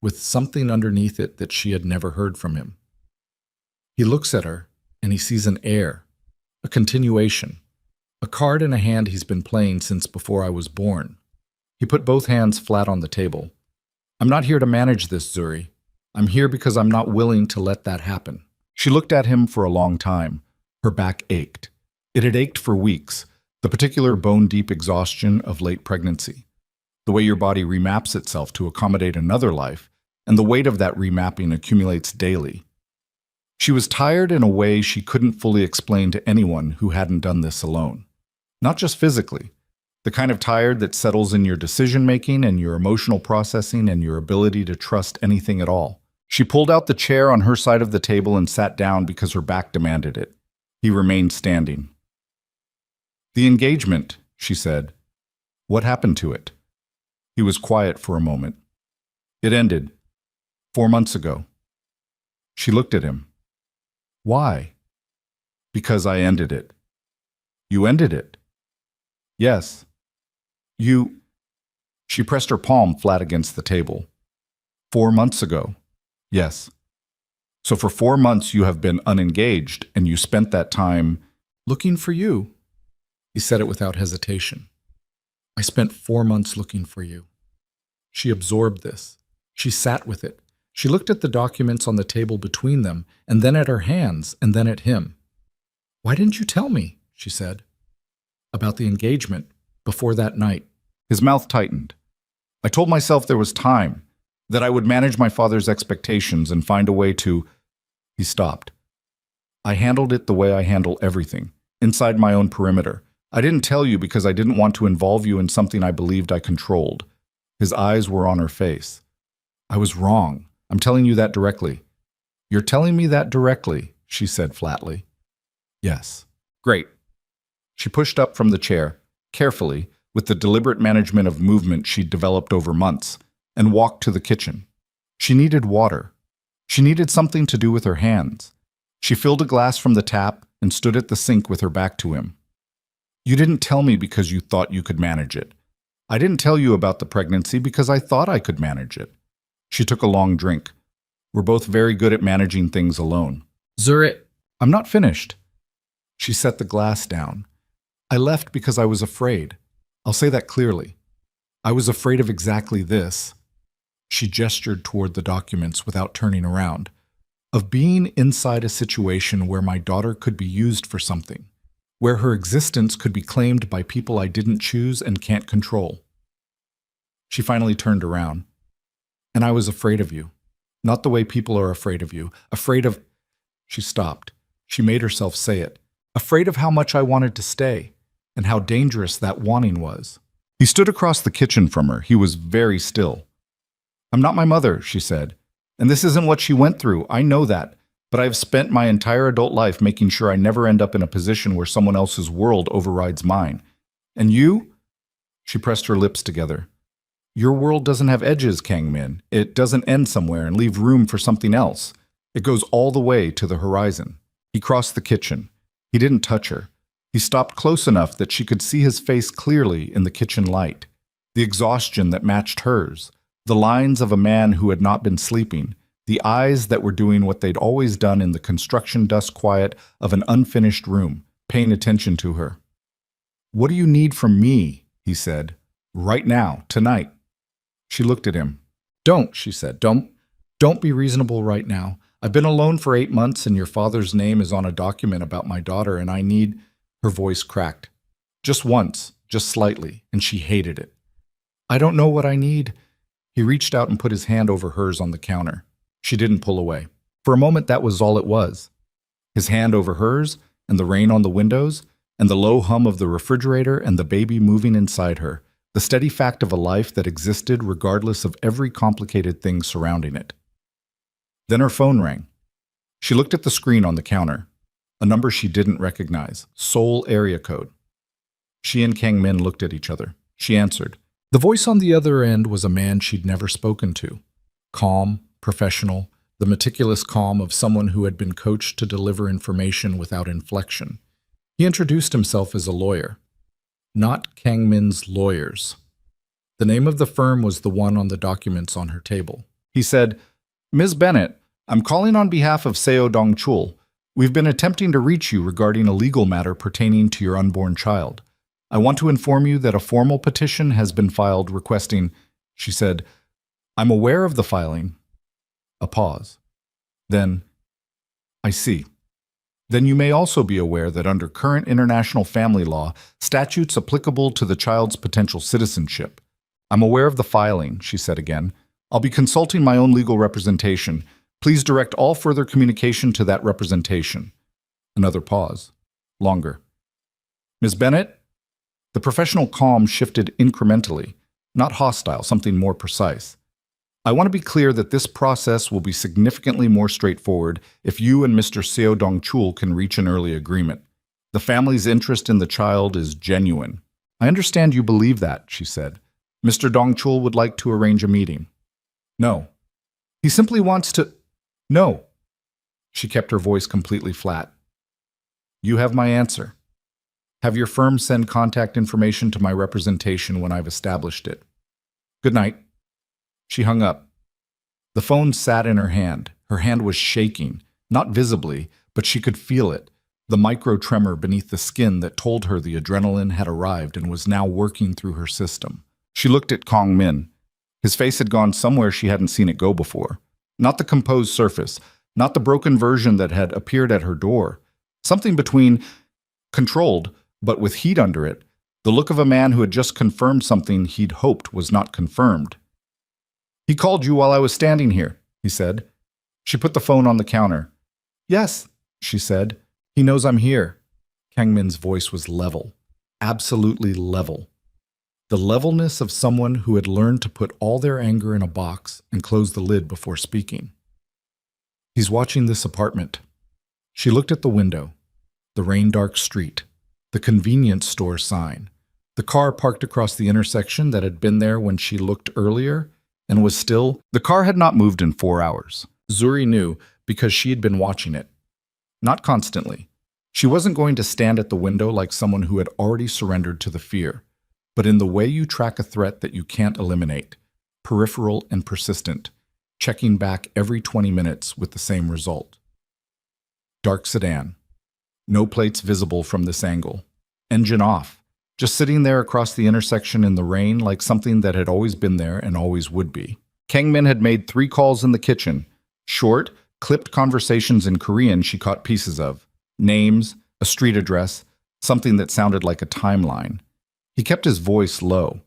with something underneath it that she had never heard from him. He looks at her, and he sees an heir, a continuation, a card in a hand he's been playing since before I was born. He put both hands flat on the table. I'm not here to manage this, Zuri. I'm here because I'm not willing to let that happen. She looked at him for a long time. Her back ached. It had ached for weeks, the particular bone-deep exhaustion of late pregnancy. The way your body remaps itself to accommodate another life, and the weight of that remapping accumulates daily. She was tired in a way she couldn't fully explain to anyone who hadn't done this alone. Not just physically, the kind of tired that settles in your decision-making and your emotional processing and your ability to trust anything at all. She pulled out the chair on her side of the table and sat down because her back demanded it. He remained standing. The engagement, she said. What happened to it? He was quiet for a moment. It ended. 4 months ago. She looked at him. Why? Because I ended it. You ended it? Yes. You... She pressed her palm flat against the table. 4 months ago. Yes. So for 4 months you have been unengaged, and you spent that time looking for you. He said it without hesitation. I spent 4 months looking for you. She absorbed this. She sat with it. She looked at the documents on the table between them, and then at her hands, and then at him. Why didn't you tell me, she said, about the engagement before that night? His mouth tightened. I told myself there was time, that I would manage my father's expectations and find a way to... He stopped. I handled it the way I handle everything, inside my own perimeter. I didn't tell you because I didn't want to involve you in something I believed I controlled. His eyes were on her face. I was wrong. I'm telling you that directly. You're telling me that directly, she said flatly. Yes. Great. She pushed up from the chair, carefully, with the deliberate management of movement she'd developed over months, and walked to the kitchen. She needed water. She needed something to do with her hands. She filled a glass from the tap and stood at the sink with her back to him. You didn't tell me because you thought you could manage it. I didn't tell you about the pregnancy because I thought I could manage it. She took a long drink. We're both very good at managing things alone. Zuri, I'm not finished. She set the glass down. I left because I was afraid. I'll say that clearly. I was afraid of exactly this. She gestured toward the documents without turning around. Of being inside a situation where my daughter could be used for something, where her existence could be claimed by people I didn't choose and can't control. She finally turned around. And I was afraid of you. Not the way people are afraid of you. Afraid of... She stopped. She made herself say it. Afraid of how much I wanted to stay, and how dangerous that wanting was. He stood across the kitchen from her. He was very still. I'm not my mother, she said. And this isn't what she went through. I know that. But I've spent my entire adult life making sure I never end up in a position where someone else's world overrides mine. And you? She pressed her lips together. Your world doesn't have edges, Kang Min. It doesn't end somewhere and leave room for something else. It goes all the way to the horizon. He crossed the kitchen. He didn't touch her. He stopped close enough that she could see his face clearly in the kitchen light. The exhaustion that matched hers. The lines of a man who had not been sleeping. The eyes that were doing what they'd always done in the construction dust quiet of an unfinished room, paying attention to her. What do you need from me? He said. Right now, tonight. She looked at him. Don't, she said. Don't be reasonable right now. I've been alone for 8 months and your father's name is on a document about my daughter and I need... Her voice cracked. Just once, just slightly, and she hated it. I don't know what I need. He reached out and put his hand over hers on the counter. She didn't pull away. For a moment, that was all it was. His hand over hers, and the rain on the windows, and the low hum of the refrigerator and the baby moving inside her. The steady fact of a life that existed regardless of every complicated thing surrounding it. Then her phone rang. She looked at the screen on the counter. A number she didn't recognize. Seoul area code. She and Kang Min looked at each other. She answered. The voice on the other end was a man she'd never spoken to. Calm, professional, the meticulous calm of someone who had been coached to deliver information without inflection. He introduced himself as a lawyer. Not Kang Min's lawyers. The name of the firm was the one on the documents on her table. He said, Ms. Bennett, I'm calling on behalf of Seo Dong-chul. We've been attempting to reach you regarding a legal matter pertaining to your unborn child. I want to inform you that a formal petition has been filed requesting, she said, I'm aware of the filing. A pause. Then, I see. Then you may also be aware that under current international family law, statutes applicable to the child's potential citizenship. I'm aware of the filing, she said again. I'll be consulting my own legal representation. Please direct all further communication to that representation. Another pause. Longer. Ms. Bennett? The professional calm shifted incrementally, not hostile, something more precise. I want to be clear that this process will be significantly more straightforward if you and Mr. Seo Dong-chul can reach an early agreement. The family's interest in the child is genuine. I understand you believe that, she said. Mr. Dong-chul would like to arrange a meeting. No. He simply wants to... No. She kept her voice completely flat. You have my answer. Have your firm send contact information to my representation when I've established it. Good night. She hung up. The phone sat in her hand. Her hand was shaking, not visibly, but she could feel it, the micro tremor beneath the skin that told her the adrenaline had arrived and was now working through her system. She looked at Kang Min. His face had gone somewhere she hadn't seen it go before. Not the composed surface, not the broken version that had appeared at her door. Something between controlled, but with heat under it, the look of a man who had just confirmed something he'd hoped was not confirmed. "He called you while I was standing here," he said. She put the phone on the counter. "Yes," she said. "He knows I'm here." Kang Min's voice was level, absolutely level. The levelness of someone who had learned to put all their anger in a box and close the lid before speaking. "He's watching this apartment." She looked at the window, the rain-dark street, the convenience store sign, the car parked across the intersection that had been there when she looked earlier and was still. The car had not moved in 4 hours. Zuri knew because she had been watching it. Not constantly. She wasn't going to stand at the window like someone who had already surrendered to the fear, but in the way you track a threat that you can't eliminate, peripheral and persistent, checking back every 20 minutes with the same result. Dark sedan. No plates visible from this angle. Engine off. Just sitting there across the intersection in the rain like something that had always been there and always would be. Kang Min had made 3 calls in the kitchen. Short, clipped conversations in Korean she caught pieces of. Names, a street address, something that sounded like a timeline. He kept his voice low.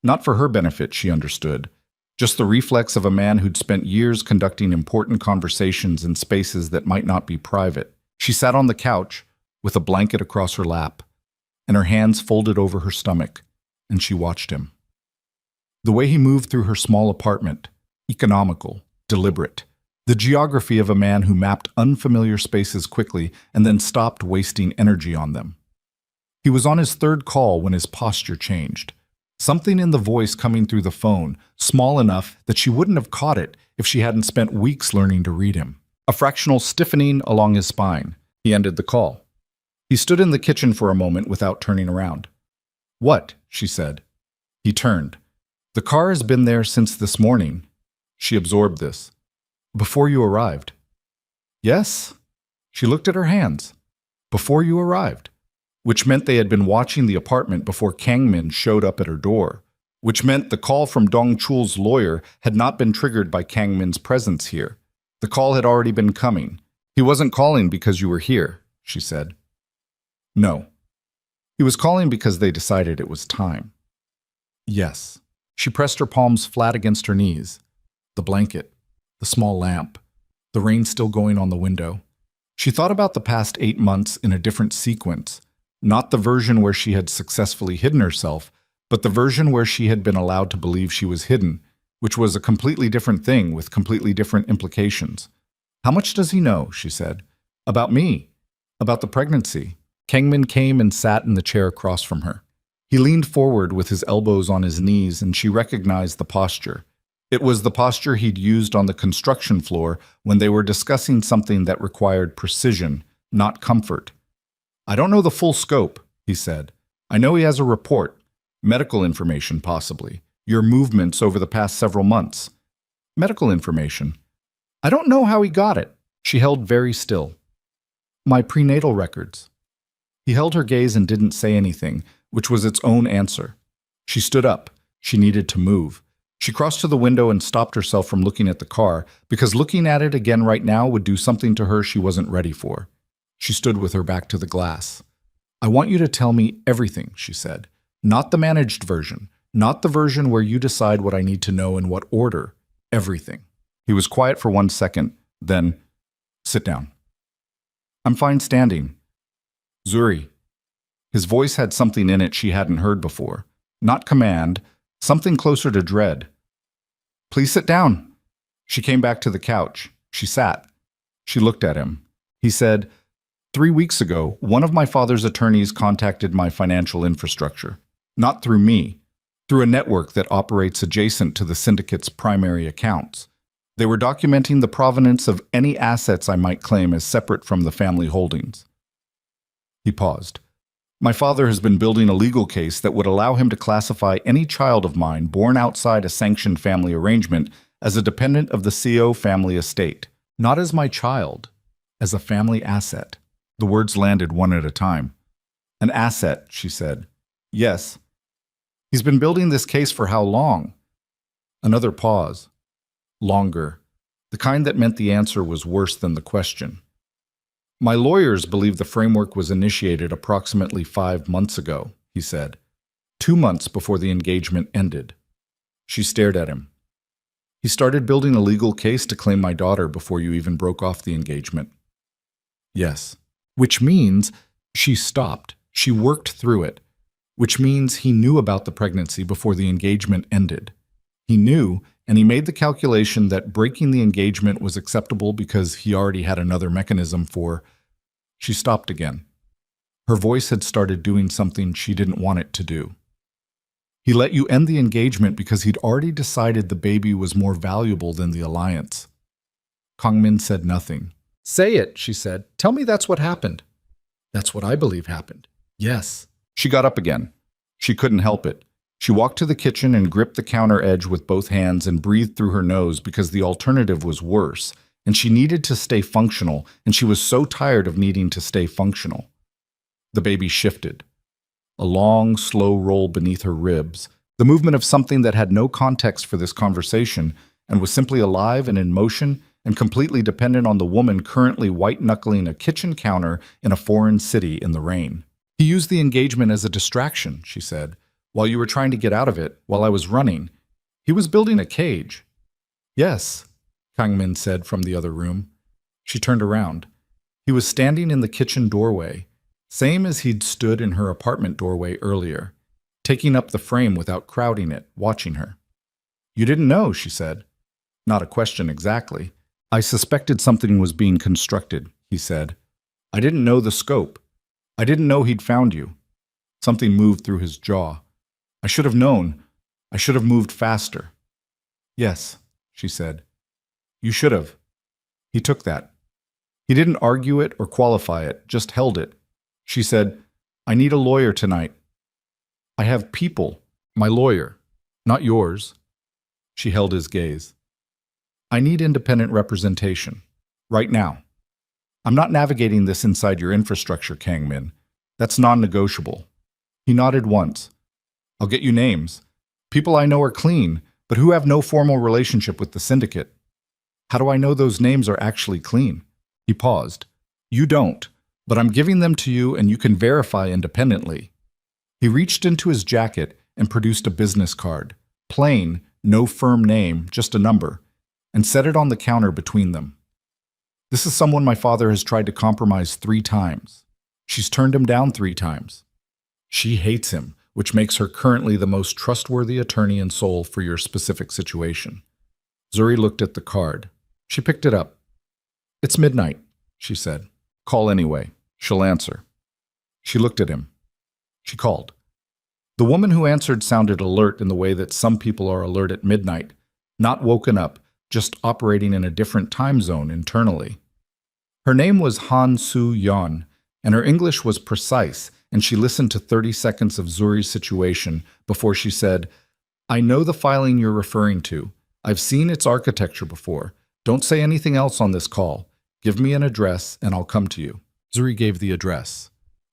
Not for her benefit, she understood. Just the reflex of a man who'd spent years conducting important conversations in spaces that might not be private. She sat on the couch, with a blanket across her lap, and her hands folded over her stomach, and she watched him. The way he moved through her small apartment, economical, deliberate. The geography of a man who mapped unfamiliar spaces quickly and then stopped wasting energy on them. He was on his 3rd call when his posture changed. Something in the voice coming through the phone, small enough that she wouldn't have caught it if she hadn't spent weeks learning to read him. A fractional stiffening along his spine. He ended the call. He stood in the kitchen for a moment without turning around. "What?" she said. He turned. "The car has been there since this morning." She absorbed this. "Before you arrived." "Yes." She looked at her hands. "Before you arrived." Which meant they had been watching the apartment before Kang Min showed up at her door. Which meant the call from Dong Chul's lawyer had not been triggered by Kang Min's presence here. The call had already been coming. "He wasn't calling because you were here," she said. "No. He was calling because they decided it was time." "Yes." She pressed her palms flat against her knees. The blanket, the small lamp, the rain still going on the window. She thought about the past 8 months in a different sequence, not the version where she had successfully hidden herself, but the version where she had been allowed to believe she was hidden, which was a completely different thing with completely different implications. "How much does he know?" she said. "About me. About the pregnancy." Kang Min came and sat in the chair across from her. He leaned forward with his elbows on his knees, and she recognized the posture. It was the posture he'd used on the construction floor when they were discussing something that required precision, not comfort. "I don't know the full scope," he said. "I know he has a report, medical information possibly, your movements over the past several months." "Medical information? I don't know how he got it." She held very still. "My prenatal records." He held her gaze and didn't say anything, which was its own answer. She stood up. She needed to move. She crossed to the window and stopped herself from looking at the car, because looking at it again right now would do something to her she wasn't ready for. She stood with her back to the glass. "I want you to tell me everything," she said. "Not the managed version, not the version where you decide what I need to know in what order. Everything." He was quiet for 1 second, then, "Sit down." "I'm fine standing." "Zuri." His voice had something in it she hadn't heard before. Not command, something closer to dread. "Please sit down." She came back to the couch. She sat. She looked at him. He said, 3 weeks ago, one of my father's attorneys contacted my financial infrastructure. Not through me, through a network that operates adjacent to the syndicate's primary accounts. They were documenting the provenance of any assets I might claim as separate from the family holdings." He paused. "My father has been building a legal case that would allow him to classify any child of mine born outside a sanctioned family arrangement as a dependent of the CO family estate. Not as my child, as a family asset." The words landed one at a time. "An asset," she said. "Yes." "He's been building this case for how long?" Another pause. Longer. The kind that meant the answer was worse than the question. My lawyers believe the framework was initiated approximately 5 months ago, he said, 2 months before the engagement ended. She stared at him. He started building a legal case to claim my daughter before you even broke off the engagement. Yes. Which means she stopped. She worked through it. Which means he knew about the pregnancy before the engagement ended. He knew, and he made the calculation that breaking the engagement was acceptable because he already had another mechanism for... She stopped again. Her voice had started doing something she didn't want it to do. He let you end the engagement because he'd already decided the baby was more valuable than the alliance. Kangmin said nothing. Say it, she said. Tell me that's what happened. That's what I believe happened. Yes. She got up again. She couldn't help it. She walked to the kitchen and gripped the counter edge with both hands and breathed through her nose because the alternative was worse, and she needed to stay functional, and she was so tired of needing to stay functional. The baby shifted. A long, slow roll beneath her ribs, the movement of something that had no context for this conversation and was simply alive and in motion and completely dependent on the woman currently white-knuckling a kitchen counter in a foreign city in the rain. He used the engagement as a distraction, she said, while you were trying to get out of it, while I was running. He was building a cage. Yes, Kangmin said from the other room. She turned around. He was standing in the kitchen doorway, same as he'd stood in her apartment doorway earlier, taking up the frame without crowding it, watching her. You didn't know, she said. Not a question exactly. I suspected something was being constructed, he said. I didn't know the scope. I didn't know he'd found you. Something moved through his jaw. I should have known. I should have moved faster. Yes, she said. You should have. He took that. He didn't argue it or qualify it, just held it. She said, I need a lawyer tonight. I have people. My lawyer. Not yours. She held his gaze. I need independent representation. Right now. I'm not navigating this inside your infrastructure, Kangmin. That's non-negotiable. He nodded once. I'll get you names. People I know are clean, but who have no formal relationship with the syndicate. How do I know those names are actually clean? He paused. You don't, but I'm giving them to you and you can verify independently. He reached into his jacket and produced a business card. Plain, no firm name, just a number, and set it on the counter between them. This is someone my father has tried to compromise 3 times. She's turned him down 3 times. She hates him, which makes her currently the most trustworthy attorney in Seoul for your specific situation. Zuri looked at the card. She picked it up. It's midnight, she said. Call anyway. She'll answer. She looked at him. She called. The woman who answered sounded alert in the way that some people are alert at midnight, not woken up, just operating in a different time zone internally. Her name was Han Soo-yeon, and her English was precise, and she listened to 30 seconds of Zuri's situation before she said, I know the filing you're referring to. I've seen its architecture before. Don't say anything else on this call. Give me an address and I'll come to you. Zuri gave the address.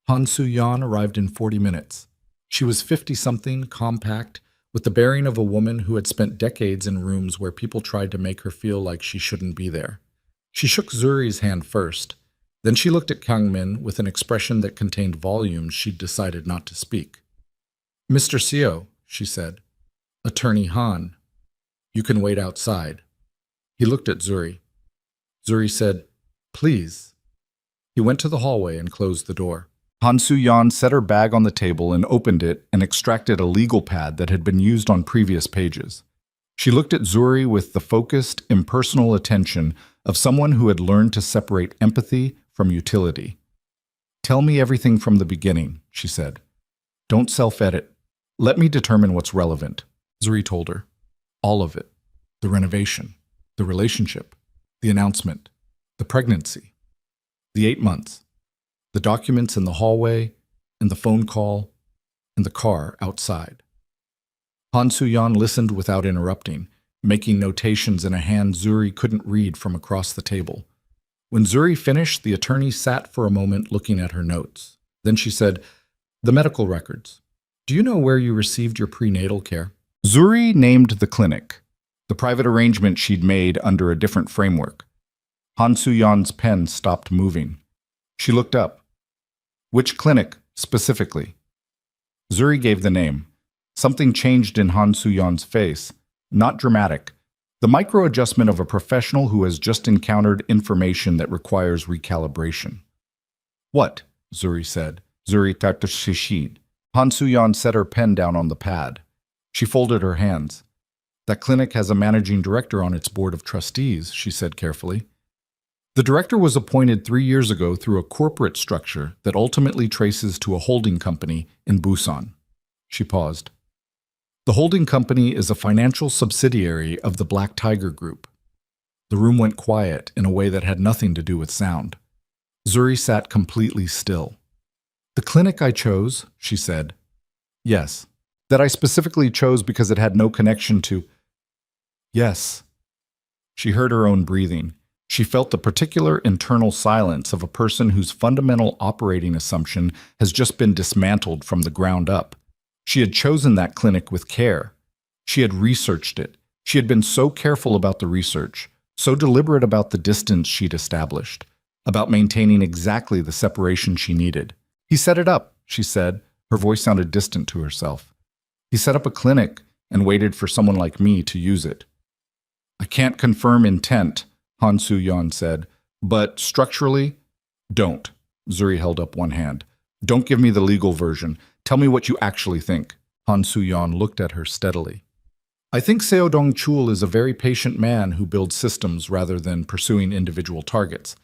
Han Soo-yeon arrived in 40 minutes. She was 50-something, compact, with the bearing of a woman who had spent decades in rooms where people tried to make her feel like she shouldn't be there. She shook Zuri's hand first. Then she looked at Kangmin with an expression that contained volumes she'd decided not to speak. Mr. Seo, she said. Attorney Han. You can wait outside. He looked at Zuri. Zuri said, Please. He went to the hallway and closed the door. Han Soo-yeon set her bag on the table and opened it and extracted a legal pad that had been used on previous pages. She looked at Zuri with the focused, impersonal attention of someone who had learned to separate empathy from utility. Tell me everything from the beginning, she said. Don't self-edit. Let me determine what's relevant. Zuri told her. All of it. The renovation. The relationship. The announcement. The pregnancy. The 8 months. The documents in the hallway, and the phone call, and the car outside. Han Soo-yeon listened without interrupting, making notations in a hand Zuri couldn't read from across the table. When Zuri finished, the attorney sat for a moment looking at her notes. Then she said, The medical records. Do you know where you received your prenatal care? Zuri named the clinic, the private arrangement she'd made under a different framework. Han Soo-yeon's pen stopped moving. She looked up. Which clinic, specifically? Zuri gave the name. Something changed in Han Suyan's face. Not dramatic. The micro-adjustment of a professional who has just encountered information that requires recalibration. What? Zuri said. Zuri Tartashishid. Han Suyan set her pen down on the pad. She folded her hands. That clinic has a managing director on its board of trustees, she said carefully. The director was appointed 3 years ago through a corporate structure that ultimately traces to a holding company in Busan. She paused. The holding company is a financial subsidiary of the Black Tiger Group. The room went quiet in a way that had nothing to do with sound. Zuri sat completely still. The clinic I chose, she said. Yes. That I specifically chose because it had no connection to... Yes. She heard her own breathing. She felt the particular internal silence of a person whose fundamental operating assumption has just been dismantled from the ground up. She had chosen that clinic with care. She had researched it. She had been so careful about the research, so deliberate about the distance she'd established, about maintaining exactly the separation she needed. He set it up, she said. Her voice sounded distant to herself. He set up a clinic and waited for someone like me to use it. I can't confirm intent, Han Suyan said, but structurally, don't. Zuri held up one hand. Don't give me the legal version. Tell me what you actually think. Han Suyan looked at her steadily. I think Seo Dong-chul is a very patient man who builds systems rather than pursuing individual targets.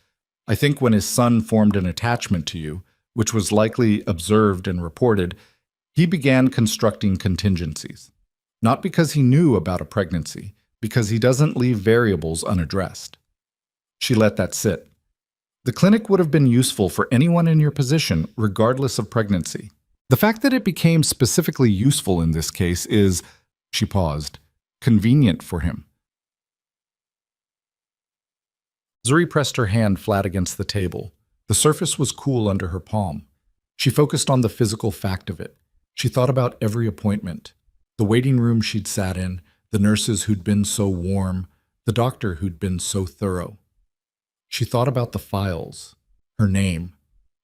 I think when his son formed an attachment to you, which was likely observed and reported, he began constructing contingencies. Not because he knew about a pregnancy, because he doesn't leave variables unaddressed. She let that sit. The clinic would have been useful for anyone in your position, regardless of pregnancy. The fact that it became specifically useful in this case is, she paused, convenient for him. Zuri pressed her hand flat against the table. The surface was cool under her palm. She focused on the physical fact of it. She thought about every appointment, the waiting room she'd sat in, the nurses who'd been so warm, the doctor who'd been so thorough. She thought about the files, her name,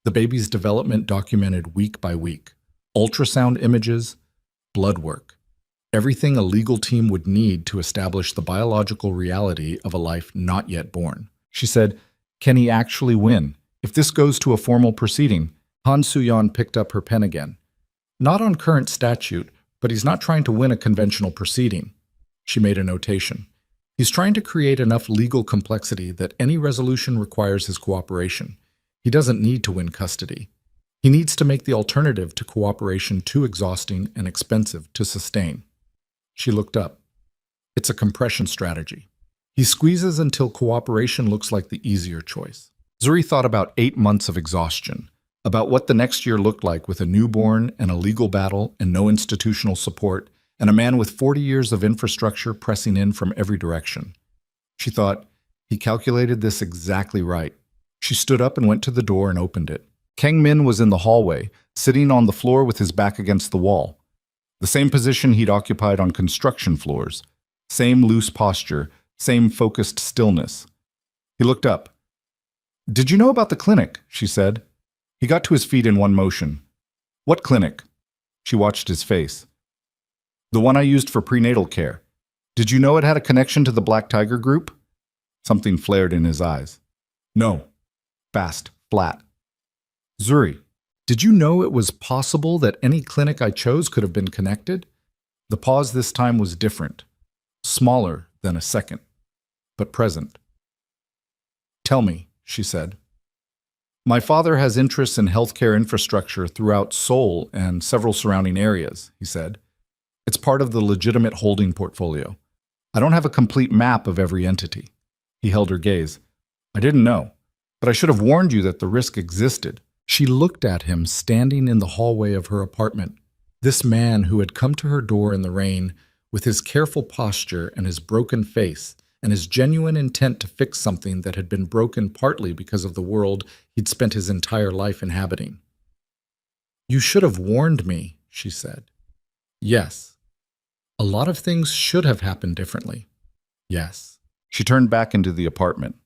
the baby's development documented week by week, ultrasound images, blood work, everything a legal team would need to establish the biological reality of a life not yet born. She said, can he actually win? If this goes to a formal proceeding, Han Suyan picked up her pen again. Not on current statute, but he's not trying to win a conventional proceeding. She made a notation. He's trying to create enough legal complexity that any resolution requires his cooperation. He doesn't need to win custody. He needs to make the alternative to cooperation too exhausting and expensive to sustain. She looked up. It's a compression strategy. He squeezes until cooperation looks like the easier choice. Zuri thought about 8 months of exhaustion, about what the next year looked like with a newborn and a legal battle and no institutional support, and a man with 40 years of infrastructure pressing in from every direction. She thought, he calculated this exactly right. She stood up and went to the door and opened it. Kang Min was in the hallway, sitting on the floor with his back against the wall. The same position he'd occupied on construction floors. Same loose posture, same focused stillness. He looked up. Did you know about the clinic? She said. He got to his feet in one motion. What clinic? She watched his face. The one I used for prenatal care. Did you know it had a connection to the Black Tiger Group? Something flared in his eyes. No. Fast, flat. Zuri, did you know it was possible that any clinic I chose could have been connected? The pause this time was different. Smaller than a second, but present. Tell me, she said. My father has interests in healthcare infrastructure throughout Seoul and several surrounding areas, he said. It's part of the legitimate holding portfolio. I don't have a complete map of every entity. He held her gaze. I didn't know, but I should have warned you that the risk existed. She looked at him standing in the hallway of her apartment. This man who had come to her door in the rain, with his careful posture and his broken face, and his genuine intent to fix something that had been broken partly because of the world he'd spent his entire life inhabiting. You should have warned me, she said. Yes. A lot of things should have happened differently. Yes. She turned back into the apartment.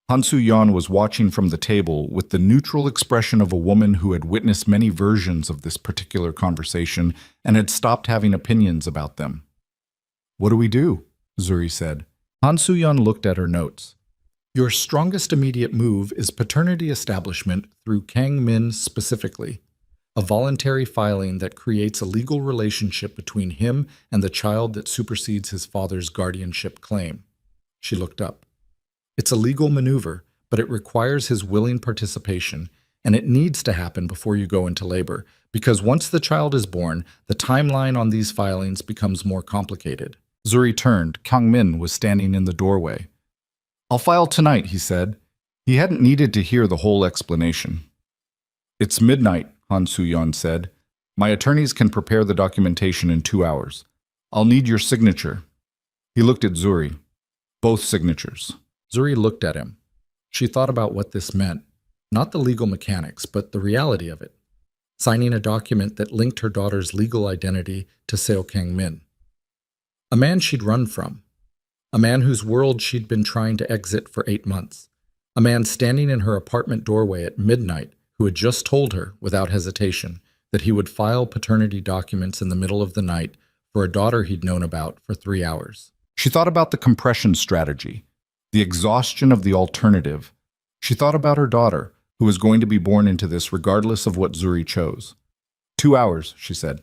Han Soo-yeon was watching from the table with the neutral expression of a woman who had witnessed many versions of this particular conversation and had stopped having opinions about them. "What do we do?" Zuri said. Han Soo-yeon looked at her notes. "Your strongest immediate move is paternity establishment through Kang Min specifically, a voluntary filing that creates a legal relationship between him and the child that supersedes his father's guardianship claim." She looked up. "It's a legal maneuver, but it requires his willing participation, and it needs to happen before you go into labor, because once the child is born, the timeline on these filings becomes more complicated." Zuri turned. Kang Min was standing in the doorway. "I'll file tonight," he said. He hadn't needed to hear the whole explanation. "It's midnight," Han Soo-yeon said. "My attorneys can prepare the documentation in 2 hours. I'll need your signature." He looked at Zuri. "Both signatures." Zuri looked at him. She thought about what this meant. Not the legal mechanics, but the reality of it. Signing a document that linked her daughter's legal identity to Seo Kang-min. A man she'd run from. A man whose world she'd been trying to exit for 8 months. A man standing in her apartment doorway at midnight who had just told her, without hesitation, that he would file paternity documents in the middle of the night for a daughter he'd known about for 3 hours. She thought about the compression strategy, the exhaustion of the alternative. She thought about her daughter, who was going to be born into this regardless of what Zuri chose. 2 hours, she said.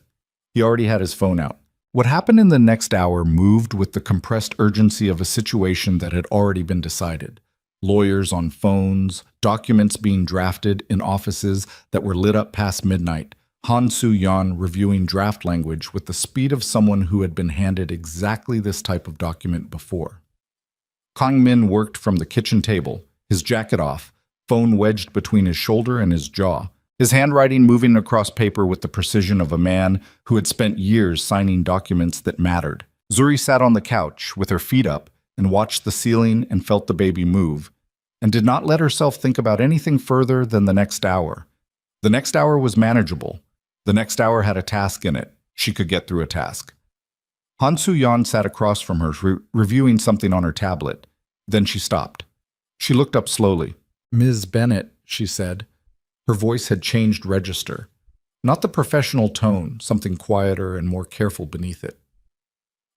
He already had his phone out. What happened in the next hour moved with the compressed urgency of a situation that had already been decided. Lawyers on phones, documents being drafted in offices that were lit up past midnight, Han Soo-yeon reviewing draft language with the speed of someone who had been handed exactly this type of document before. Kang Min worked from the kitchen table, his jacket off, phone wedged between his shoulder and his jaw, his handwriting moving across paper with the precision of a man who had spent years signing documents that mattered. Zuri sat on the couch with her feet up and watched the ceiling and felt the baby move, and did not let herself think about anything further than the next hour. The next hour was manageable. The next hour had a task in it. She could get through a task. Han Soo-yeon sat across from her, reviewing something on her tablet. Then she stopped. She looked up slowly. "Ms. Bennett," she said. Her voice had changed register. Not the professional tone, something quieter and more careful beneath it.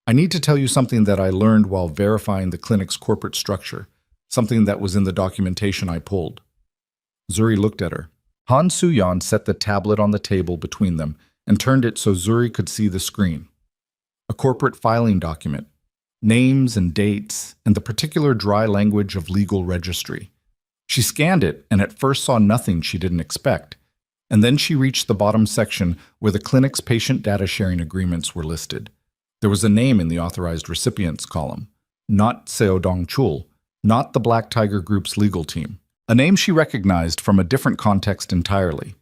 "I need to tell you something that I learned while verifying the clinic's corporate structure, something that was in the documentation I pulled." Zuri looked at her. Han Soo-yeon set the tablet on the table between them and turned it so Zuri could see the screen. A corporate filing document, names and dates, and the particular dry language of legal registry. She scanned it and at first saw nothing she didn't expect, and then she reached the bottom section where the clinic's patient data sharing agreements were listed. There was a name in the authorized recipients column, not Seo Dong-chul, not the Black Tiger Group's legal team. A name she recognized from a different context entirely.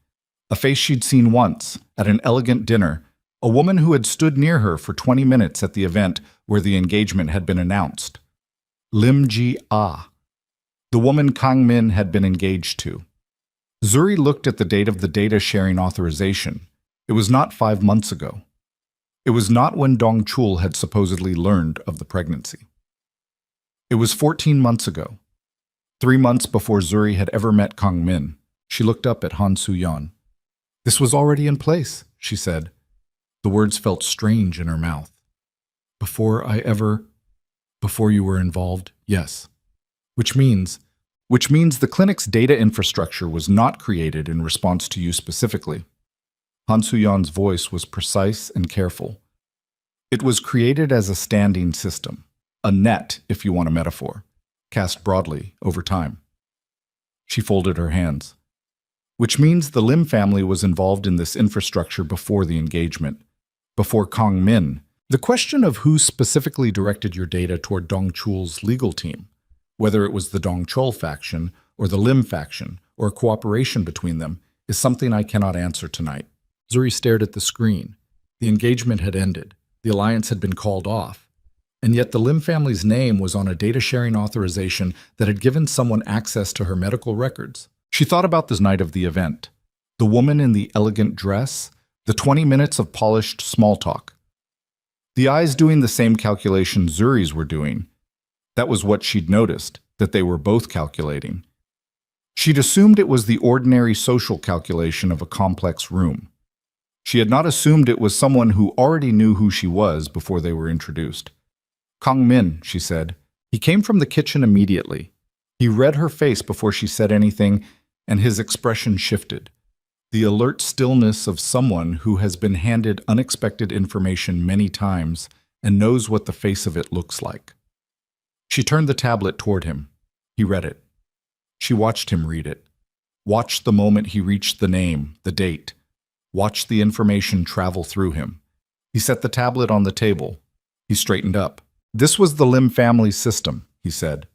A face she'd seen once, at an elegant dinner, a woman who had stood near her for 20 minutes at the event where the engagement had been announced. Lim Ji-ah, the woman Kang Min had been engaged to. Zuri looked at the date of the data sharing authorization. It was not 5 months ago. It was not when Dong-chul had supposedly learned of the pregnancy. It was 14 months ago. 3 months before Zuri had ever met Kang Min. She looked up at Han Soo-yeon. "This was already in place," she said. The words felt strange in her mouth. Before you were involved, yes. Which means the clinic's data infrastructure was not created in response to you specifically." Han Soo-yeon's voice was precise and careful. "It was created as a standing system, a net, if you want a metaphor, cast broadly over time." She folded her hands. "Which means the Lim family was involved in this infrastructure before the engagement, before Kang Min. The question of who specifically directed your data toward Dong-chul's legal team, whether it was the Dong-chul faction or the Lim faction or a cooperation between them, is something I cannot answer tonight." Zuri stared at the screen. The engagement had ended. The alliance had been called off. And yet the Lim family's name was on a data-sharing authorization that had given someone access to her medical records. She thought about the night of the event. The woman in the elegant dress, the 20 minutes of polished small talk. The eyes doing the same calculation Zuri's were doing. That was what she'd noticed, that they were both calculating. She'd assumed it was the ordinary social calculation of a complex room. She had not assumed it was someone who already knew who she was before they were introduced. "Kang Min," she said. He came from the kitchen immediately. He read her face before she said anything, and his expression shifted. The alert stillness of someone who has been handed unexpected information many times and knows what the face of it looks like. She turned the tablet toward him. He read it. She watched him read it. Watched the moment he reached the name, the date. Watched the information travel through him. He set the tablet on the table. He straightened up. "This was the Lim family system," he said.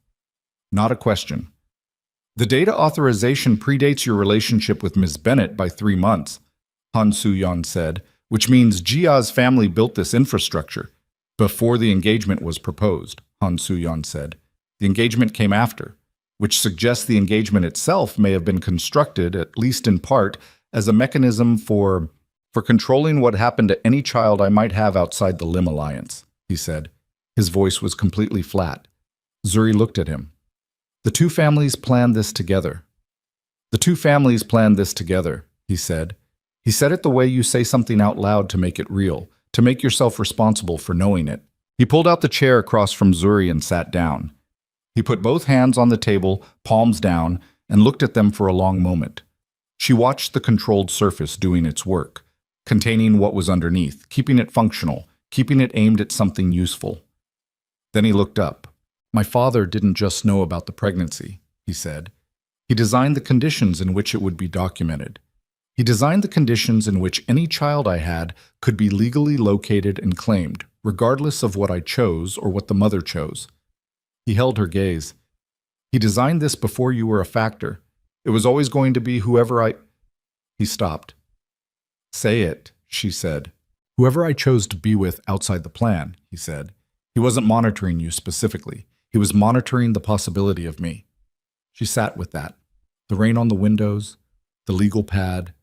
"Not a question. The data authorization predates your relationship with Ms. Bennett by 3 months," Han Soo-yeon said, "which means Jia's family built this infrastructure before the engagement was proposed," Han Soo-yeon said. "The engagement came after, which suggests the engagement itself may have been constructed, at least in part, as a mechanism for controlling what happened to any child I might have outside the Lim alliance," he said. His voice was completely flat. Zuri looked at him. "The two families planned this together." "The two families planned this together," he said. He said it the way you say something out loud to make it real, to make yourself responsible for knowing it. He pulled out the chair across from Zuri and sat down. He put both hands on the table, palms down, and looked at them for a long moment. She watched the controlled surface doing its work, containing what was underneath, keeping it functional, keeping it aimed at something useful. Then he looked up. "My father didn't just know about the pregnancy," he said. "He designed the conditions in which it would be documented. He designed the conditions in which any child I had could be legally located and claimed, regardless of what I chose or what the mother chose." He held her gaze. "He designed this before you were a factor. It was always going to be whoever I—" He stopped. "Say it," she said. "Whoever I chose to be with outside the plan," he said. "He wasn't monitoring you specifically. He was monitoring the possibility of me." She sat with that. The rain on the windows, the legal pad,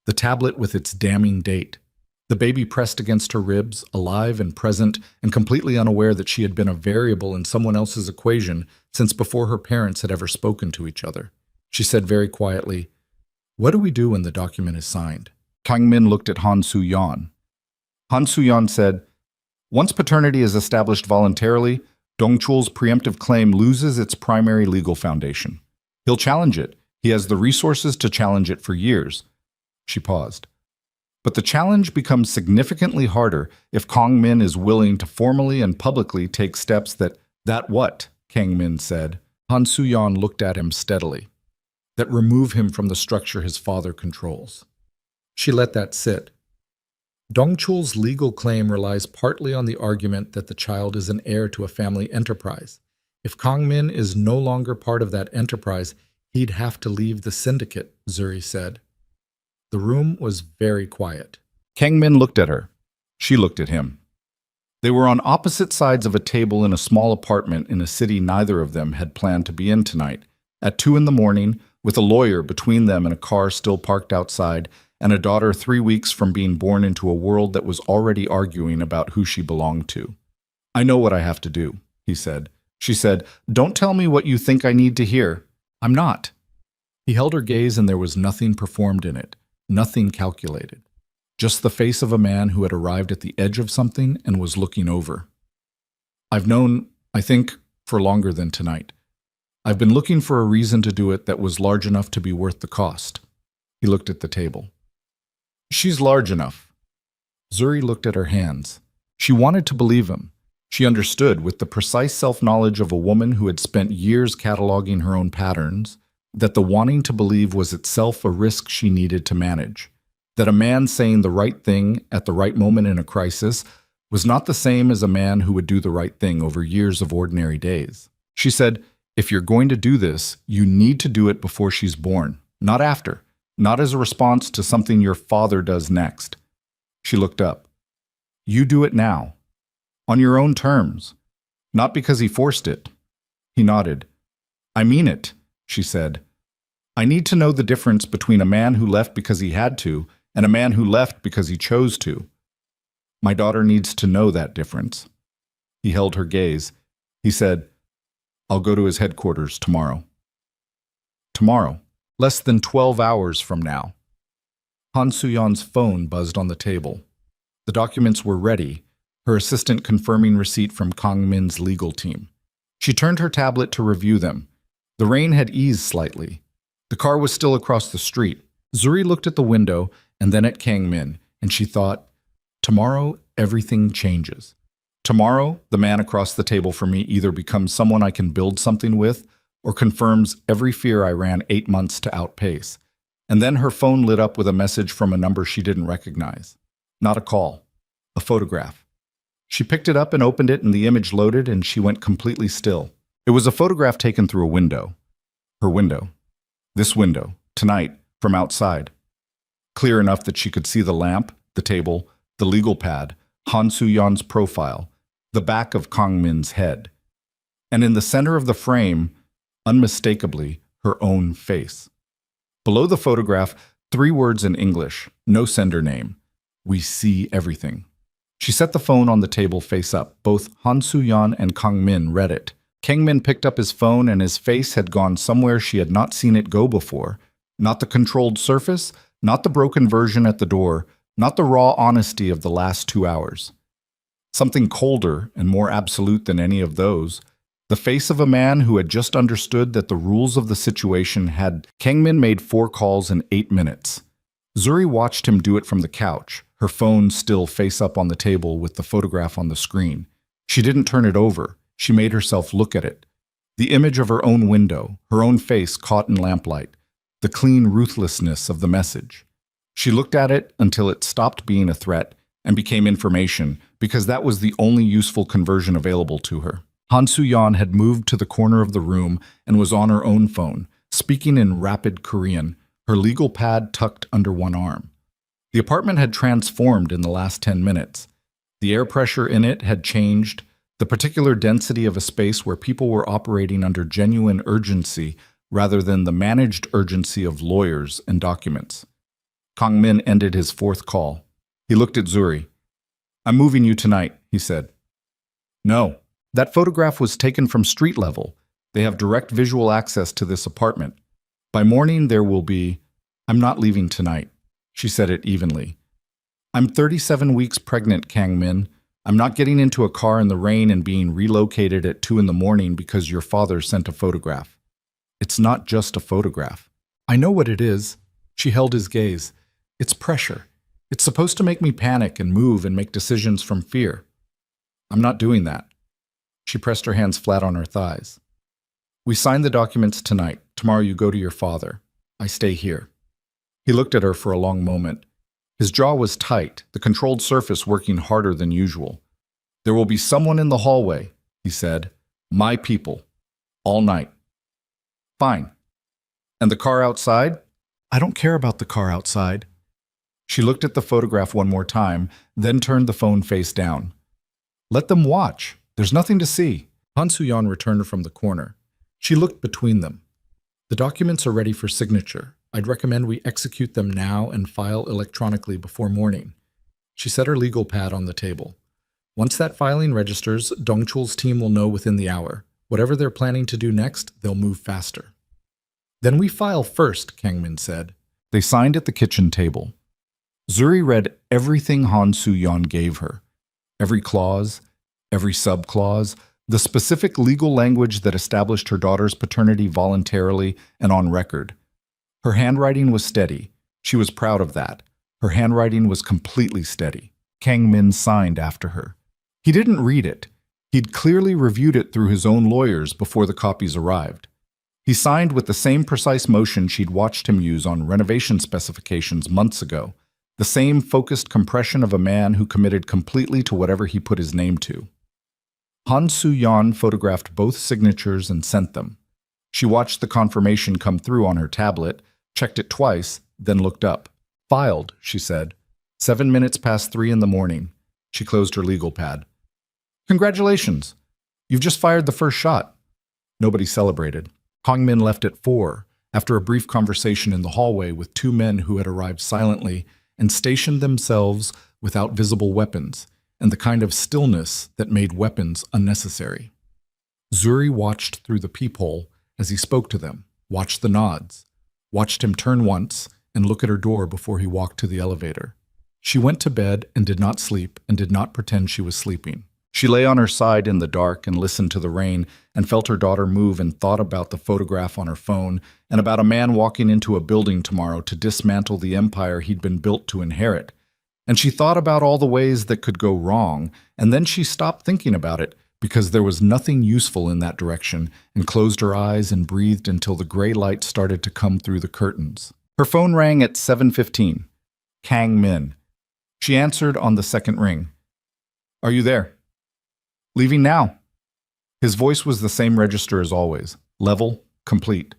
the tablet with its damning date. The baby pressed against her ribs, alive and present, and completely unaware that she had been a variable in someone else's equation since before her parents had ever spoken to each other. She said very quietly, "What do we do when the document is signed?" Kang Min looked at Han Soo-yeon. Han Soo-yeon said, "Once paternity is established voluntarily, Dong-chul's preemptive claim loses its primary legal foundation. He'll challenge it. He has the resources to challenge it for years." She paused. "But the challenge becomes significantly harder if Kang Min is willing to formally and publicly take steps that what?" Kang Min said. Han Soo-yeon looked at him steadily. "That remove him from the structure his father controls." She let that sit. Dong-chul's legal claim relies partly on the argument that the child is an heir to a family enterprise. If Kang Min is no longer part of that enterprise, he'd have to leave the syndicate, Zuri said. The room was very quiet. Kang Min looked at her. She looked at him. They were on opposite sides of a table in a small apartment in a city neither of them had planned to be in tonight, at 2 a.m, with a lawyer between them and a car still parked outside, and a daughter 3 weeks from being born into a world that was already arguing about who she belonged to. "I know what I have to do," he said. She said, "Don't tell me what you think I need to hear. I'm not." He held her gaze and there was nothing performed in it, nothing calculated. Just the face of a man who had arrived at the edge of something and was looking over. "I've known, I think, for longer than tonight. I've been looking for a reason to do it that was large enough to be worth the cost." He looked at the table. "She's large enough." Zuri looked at her hands. She wanted to believe him. She understood, with the precise self-knowledge of a woman who had spent years cataloging her own patterns, that the wanting to believe was itself a risk she needed to manage. That a man saying the right thing at the right moment in a crisis was not the same as a man who would do the right thing over years of ordinary days. She said, "If you're going to do this, you need to do it before she's born, not after. Not as a response to something your father does next." She looked up. "You do it now. On your own terms. Not because he forced it." He nodded. "I mean it," she said. "I need to know the difference between a man who left because he had to and a man who left because he chose to. My daughter needs to know that difference." He held her gaze. He said, I'll go to his headquarters tomorrow. Tomorrow, less than 12 hours from now. Han Soo-yeon's phone buzzed on the table. The documents were ready, her assistant confirming receipt from Kang Min's legal team. She turned her tablet to review them. The rain had eased slightly. The car was still across the street. Zuri looked at the window and then at Kang Min, and she thought, tomorrow, everything changes. Tomorrow, the man across the table from me either becomes someone I can build something with or confirms every fear I ran 8 months to outpace. And then her phone lit up with a message from a number she didn't recognize. Not a call, a photograph. She picked it up and opened it, and the image loaded, and she went completely still. It was a photograph taken through a window. Her window. This window, tonight, from outside. Clear enough that she could see the lamp, the table, the legal pad, Han Soo-yeon's profile, the back of Kang Min's head. And in the center of the frame, unmistakably, her own face. Below the photograph, 3 words in English, no sender name. We see everything. She set the phone on the table face up. Both Han Soo-yeon and Kang Min read it. Kang Min picked up his phone, and his face had gone somewhere she had not seen it go before. Not the controlled surface, not the broken version at the door, not the raw honesty of the last 2 hours. Something colder and more absolute than any of those. The face of a man who had just understood that the rules of the situation had. Kang Min made 4 calls in 8 minutes. Zuri watched him do it from the couch, her phone still face up on the table with the photograph on the screen. She didn't turn it over. She made herself look at it. The image of her own window, her own face caught in lamplight, the clean ruthlessness of the message. She looked at it until it stopped being a threat and became information, because that was the only useful conversion available to her. Han Soo-yeon had moved to the corner of the room and was on her own phone, speaking in rapid Korean, her legal pad tucked under one arm. The apartment had transformed in the last 10 minutes. The air pressure in it had changed, the particular density of a space where people were operating under genuine urgency rather than the managed urgency of lawyers and documents. Kang Min ended his 4th call. He looked at Zuri. I'm moving you tonight, he said. No, that photograph was taken from street level. They have direct visual access to this apartment. By morning there will be... I'm not leaving tonight. She said it evenly. I'm 37 weeks pregnant, Kang Min. I'm not getting into a car in the rain and being relocated at 2 in the morning because your father sent a photograph. It's not just a photograph. I know what it is. She held his gaze. It's pressure. It's supposed to make me panic and move and make decisions from fear. I'm not doing that. She pressed her hands flat on her thighs. We sign the documents tonight. Tomorrow you go to your father. I stay here. He looked at her for a long moment. His jaw was tight, the controlled surface working harder than usual. There will be someone in the hallway, he said. My people. All night. Fine. And the car outside? I don't care about the car outside. She looked at the photograph one more time, then turned the phone face down. Let them watch. There's nothing to see. Han Soo-yeon returned from the corner. She looked between them. The documents are ready for signature. I'd recommend we execute them now and file electronically before morning. She set her legal pad on the table. Once that filing registers, Dongchul's team will know within the hour. Whatever they're planning to do next, they'll move faster. Then we file first, Kang Min said. They signed at the kitchen table. Zuri read everything Han Soo-yeon gave her. Every clause, every subclause, the specific legal language that established her daughter's paternity voluntarily and on record. Her handwriting was steady. She was proud of that. Her handwriting was completely steady. Kang Min signed after her. He didn't read it. He'd clearly reviewed it through his own lawyers before the copies arrived. He signed with the same precise motion she'd watched him use on renovation specifications months ago, the same focused compression of a man who committed completely to whatever he put his name to. Han Soo-yeon photographed both signatures and sent them. She watched the confirmation come through on her tablet, checked it twice, then looked up. Filed, she said. 7 minutes past 3 in the morning. She closed her legal pad. Congratulations! You've just fired the first shot. Nobody celebrated. Kang Min left at 4, after a brief conversation in the hallway with 2 men who had arrived silently and stationed themselves without visible weapons, and the kind of stillness that made weapons unnecessary. Zuri watched through the peephole as he spoke to them, watched the nods, watched him turn once and look at her door before he walked to the elevator. She went to bed and did not sleep and did not pretend she was sleeping. She lay on her side in the dark and listened to the rain and felt her daughter move and thought about the photograph on her phone and about a man walking into a building tomorrow to dismantle the empire he'd been built to inherit. And she thought about all the ways that could go wrong, and then she stopped thinking about it because there was nothing useful in that direction and closed her eyes and breathed until the gray light started to come through the curtains. Her phone rang at 7:15. Kang Min. She answered on the second ring. "Are you there?" "Leaving now." His voice was the same register as always, level, complete.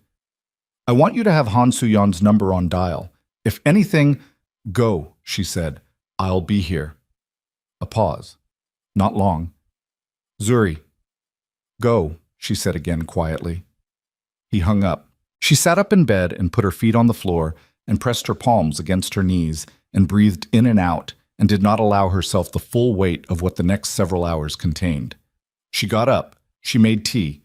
"I want you to have Han Suyan's number on dial. If anything, go," she said. "I'll be here." A pause. Not long. "Zuri." "Go," she said again quietly. He hung up. She sat up in bed and put her feet on the floor and pressed her palms against her knees and breathed in and out and did not allow herself the full weight of what the next several hours contained. She got up. She made tea.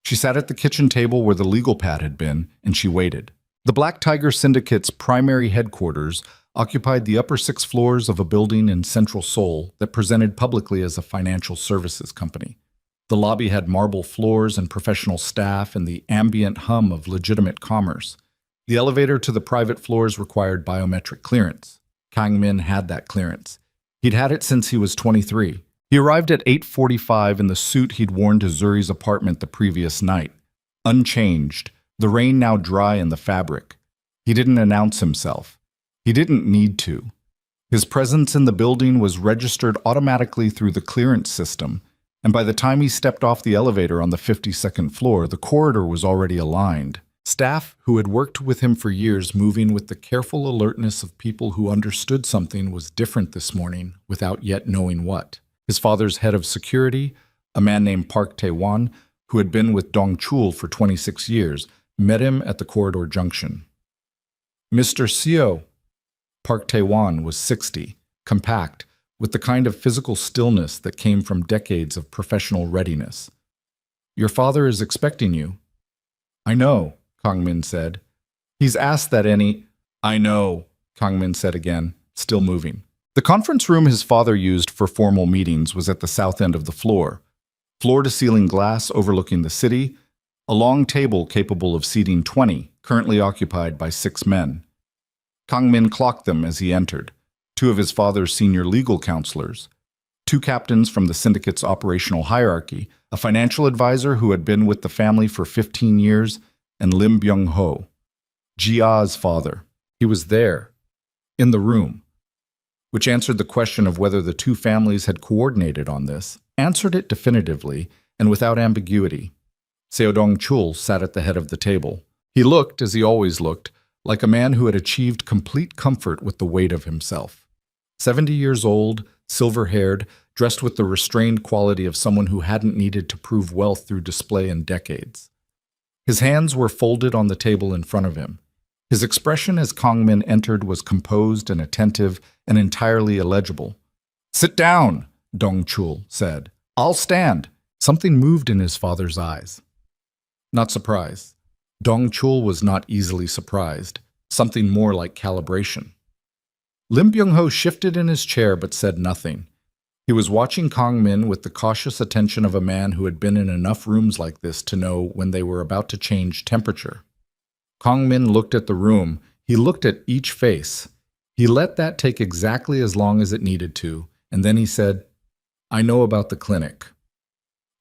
She sat at the kitchen table where the legal pad had been, and she waited. The Black Tiger Syndicate's primary headquarters occupied the upper 6 floors of a building in central Seoul that presented publicly as a financial services company. The lobby had marble floors and professional staff and the ambient hum of legitimate commerce. The elevator to the private floors required biometric clearance. Kang Min had that clearance. He'd had it since he was 23. He arrived at 8:45 in the suit he'd worn to Zuri's apartment the previous night. Unchanged, the rain now dry in the fabric. He didn't announce himself. He didn't need to. His presence in the building was registered automatically through the clearance system, and by the time he stepped off the elevator on the 52nd floor, the corridor was already aligned. Staff who had worked with him for years, moving with the careful alertness of people who understood something was different this morning without yet knowing what. His father's head of security, a man named Park Tae-won, who had been with Dong Chul for 26 years, met him at the corridor junction. "Mr. Seo." Park Tae-won was 60, compact, with the kind of physical stillness that came from decades of professional readiness. "Your father is expecting you." "I know," Kang Min said. "He's asked that any—" "I know," Kang Min said again, still moving. The conference room his father used for formal meetings was at the south end of the floor. Floor-to-ceiling glass overlooking the city, a long table capable of seating 20, currently occupied by 6 men. Kang Min clocked them as he entered. 2 of his father's senior legal counselors, 2 captains from the syndicate's operational hierarchy, a financial advisor who had been with the family for 15 years, and Lim Byung-ho, Ji-ah's father. He was there, in the room, which answered the question of whether the 2 families had coordinated on this, answered it definitively and without ambiguity. Seo Dong-chul sat at the head of the table. He looked, as he always looked, like a man who had achieved complete comfort with the weight of himself. 70 years old, silver-haired, dressed with the restrained quality of someone who hadn't needed to prove wealth through display in decades. His hands were folded on the table in front of him. His expression as Kang Min entered was composed and attentive and entirely illegible. "Sit down," Dong Chul said. "I'll stand." Something moved in his father's eyes. Not surprise. Dong Chul was not easily surprised. Something more like calibration. Lim Byung-ho shifted in his chair but said nothing. He was watching Kang Min with the cautious attention of a man who had been in enough rooms like this to know when they were about to change temperature. Kang Min looked at the room. He looked at each face. He let that take exactly as long as it needed to, and then he said, "I know about the clinic."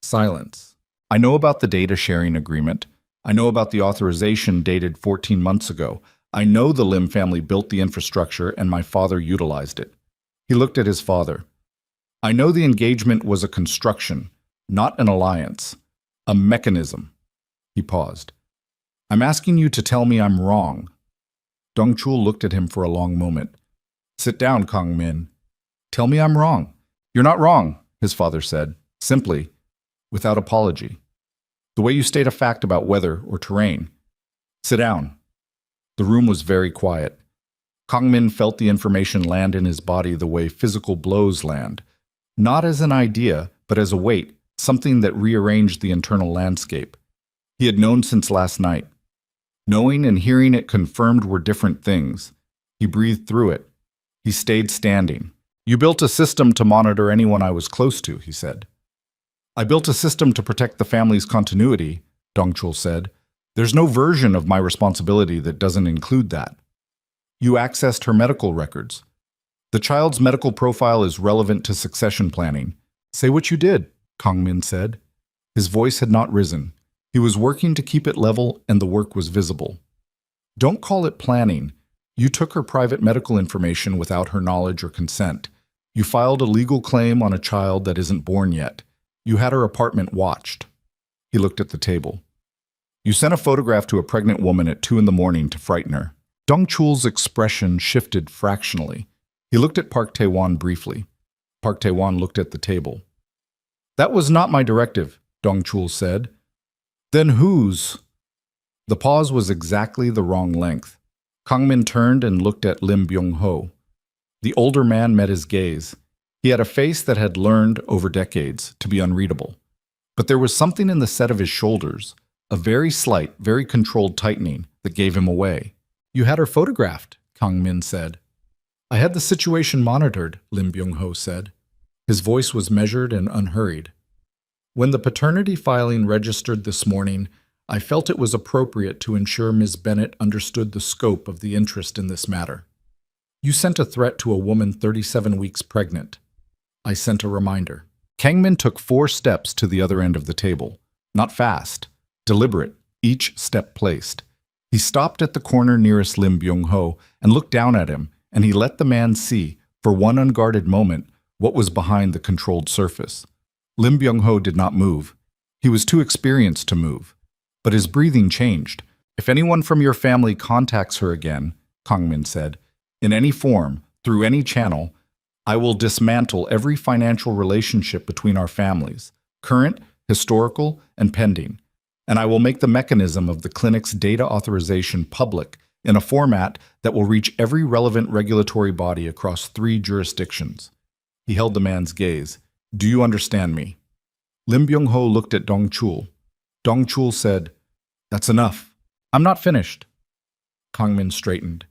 Silence. "I know about the data sharing agreement. I know about the authorization dated 14 months ago. I know the Lim family built the infrastructure and my father utilized it." He looked at his father. "I know the engagement was a construction, not an alliance, a mechanism." He paused. "I'm asking you to tell me I'm wrong." Dong Chul looked at him for a long moment. "Sit down, Kang Min. Tell me I'm wrong." "You're not wrong," his father said, simply, without apology. "The way you state a fact about weather or terrain." "Sit down." The room was very quiet. Kang Min felt the information land in his body the way physical blows land, not as an idea, but as a weight, something that rearranged the internal landscape. He had known since last night. Knowing and hearing it confirmed were different things. He breathed through it. He stayed standing. "You built a system to monitor anyone I was close to," he said. "I built a system to protect the family's continuity," Dongchul said. "There's no version of my responsibility that doesn't include that." "You accessed her medical records. The child's medical profile is relevant to succession planning." "Say what you did," Kang Min said. His voice had not risen. He was working to keep it level, and the work was visible. "Don't call it planning. You took her private medical information without her knowledge or consent. You filed a legal claim on a child that isn't born yet. You had her apartment watched." He looked at the table. "You sent a photograph to a pregnant woman at 2 a.m. to frighten her." Dongchul's expression shifted fractionally. He looked at Park Tae-won briefly. Park Tae-won looked at the table. "That was not my directive," Dongchul said. "Then whose?" The pause was exactly the wrong length. Kang Min turned and looked at Lim Byung-ho. The older man met his gaze. He had a face that had learned, over decades, to be unreadable. But there was something in the set of his shoulders, a very slight, very controlled tightening, that gave him away. "You had her photographed," Kang Min said. "I had the situation monitored," Lim Byung-ho said. His voice was measured and unhurried. "When the paternity filing registered this morning, I felt it was appropriate to ensure Ms. Bennett understood the scope of the interest in this matter. You sent a threat to a woman 37 weeks pregnant. I sent a reminder." Kang Min took 4 steps to the other end of the table. Not fast, deliberate, each step placed. He stopped at the corner nearest Lim Byung-ho and looked down at him, and he let the man see, for one unguarded moment, what was behind the controlled surface. Lim Byung-ho did not move. He was too experienced to move. But his breathing changed. "If anyone from your family contacts her again," Kang Min said, "in any form, through any channel, I will dismantle every financial relationship between our families, current, historical, and pending, and I will make the mechanism of the clinic's data authorization public in a format that will reach every relevant regulatory body across 3 jurisdictions." He held the man's gaze. "Do you understand me?" Lim Byung-ho looked at Dongchul. Dongchul said, "That's enough. I'm not finished." Kang Min straightened.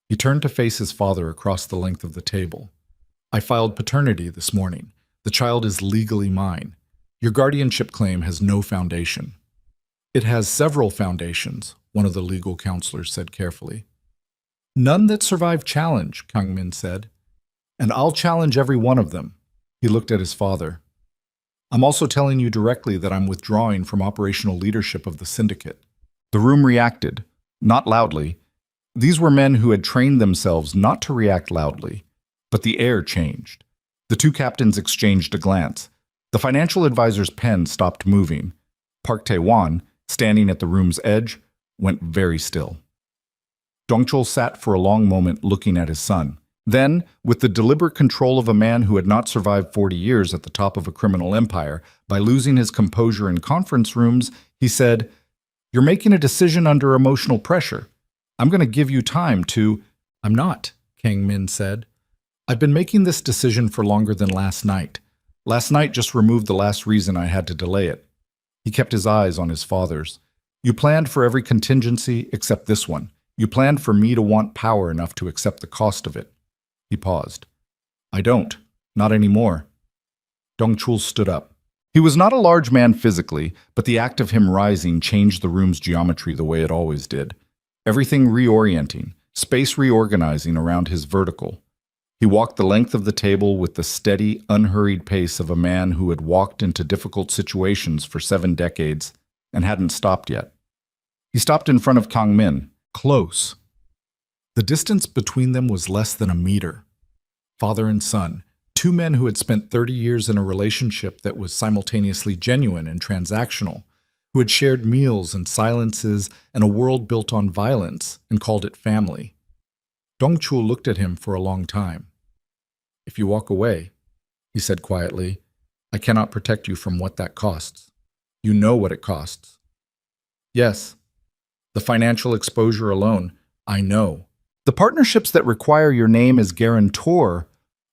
He turned to face his father across the length of the table. "I filed paternity this morning. The child is legally mine. Your guardianship claim has no foundation." "It has several foundations," one of the legal counselors said carefully. "None that survive challenge," Kang Min said. "And I'll challenge every one of them." He looked at his father. "I'm also telling you directly that I'm withdrawing from operational leadership of the syndicate." The room reacted, not loudly. These were men who had trained themselves not to react loudly. But the air changed. The 2 captains exchanged a glance. The financial advisor's pen stopped moving. Park Tae-won, standing at the room's edge, went very still. Dongchul sat for a long moment looking at his son. Then, with the deliberate control of a man who had not survived 40 years at the top of a criminal empire, by losing his composure in conference rooms, he said, "You're making a decision under emotional pressure. I'm going to give you time to—" "I'm not," Kang Min said. "I've been making this decision for longer than last night. Last night just removed the last reason I had to delay it." He kept his eyes on his father's. "You planned for every contingency except this one. You planned for me to want power enough to accept the cost of it." He paused. "I don't. Not anymore." Dongchul stood up. He was not a large man physically, but the act of him rising changed the room's geometry the way it always did. Everything reorienting, space reorganizing around his vertical. He walked the length of the table with the steady, unhurried pace of a man who had walked into difficult situations for 7 decades and hadn't stopped yet. He stopped in front of Kang Min, close. The distance between them was less than a meter. Father and son, 2 men who had spent 30 years in a relationship that was simultaneously genuine and transactional, who had shared meals and silences and a world built on violence and called it family. Dongchul looked at him for a long time. "If you walk away," he said quietly, "I cannot protect you from what that costs. You know what it costs." "Yes. The financial exposure alone, I know. The partnerships that require your name as guarantor,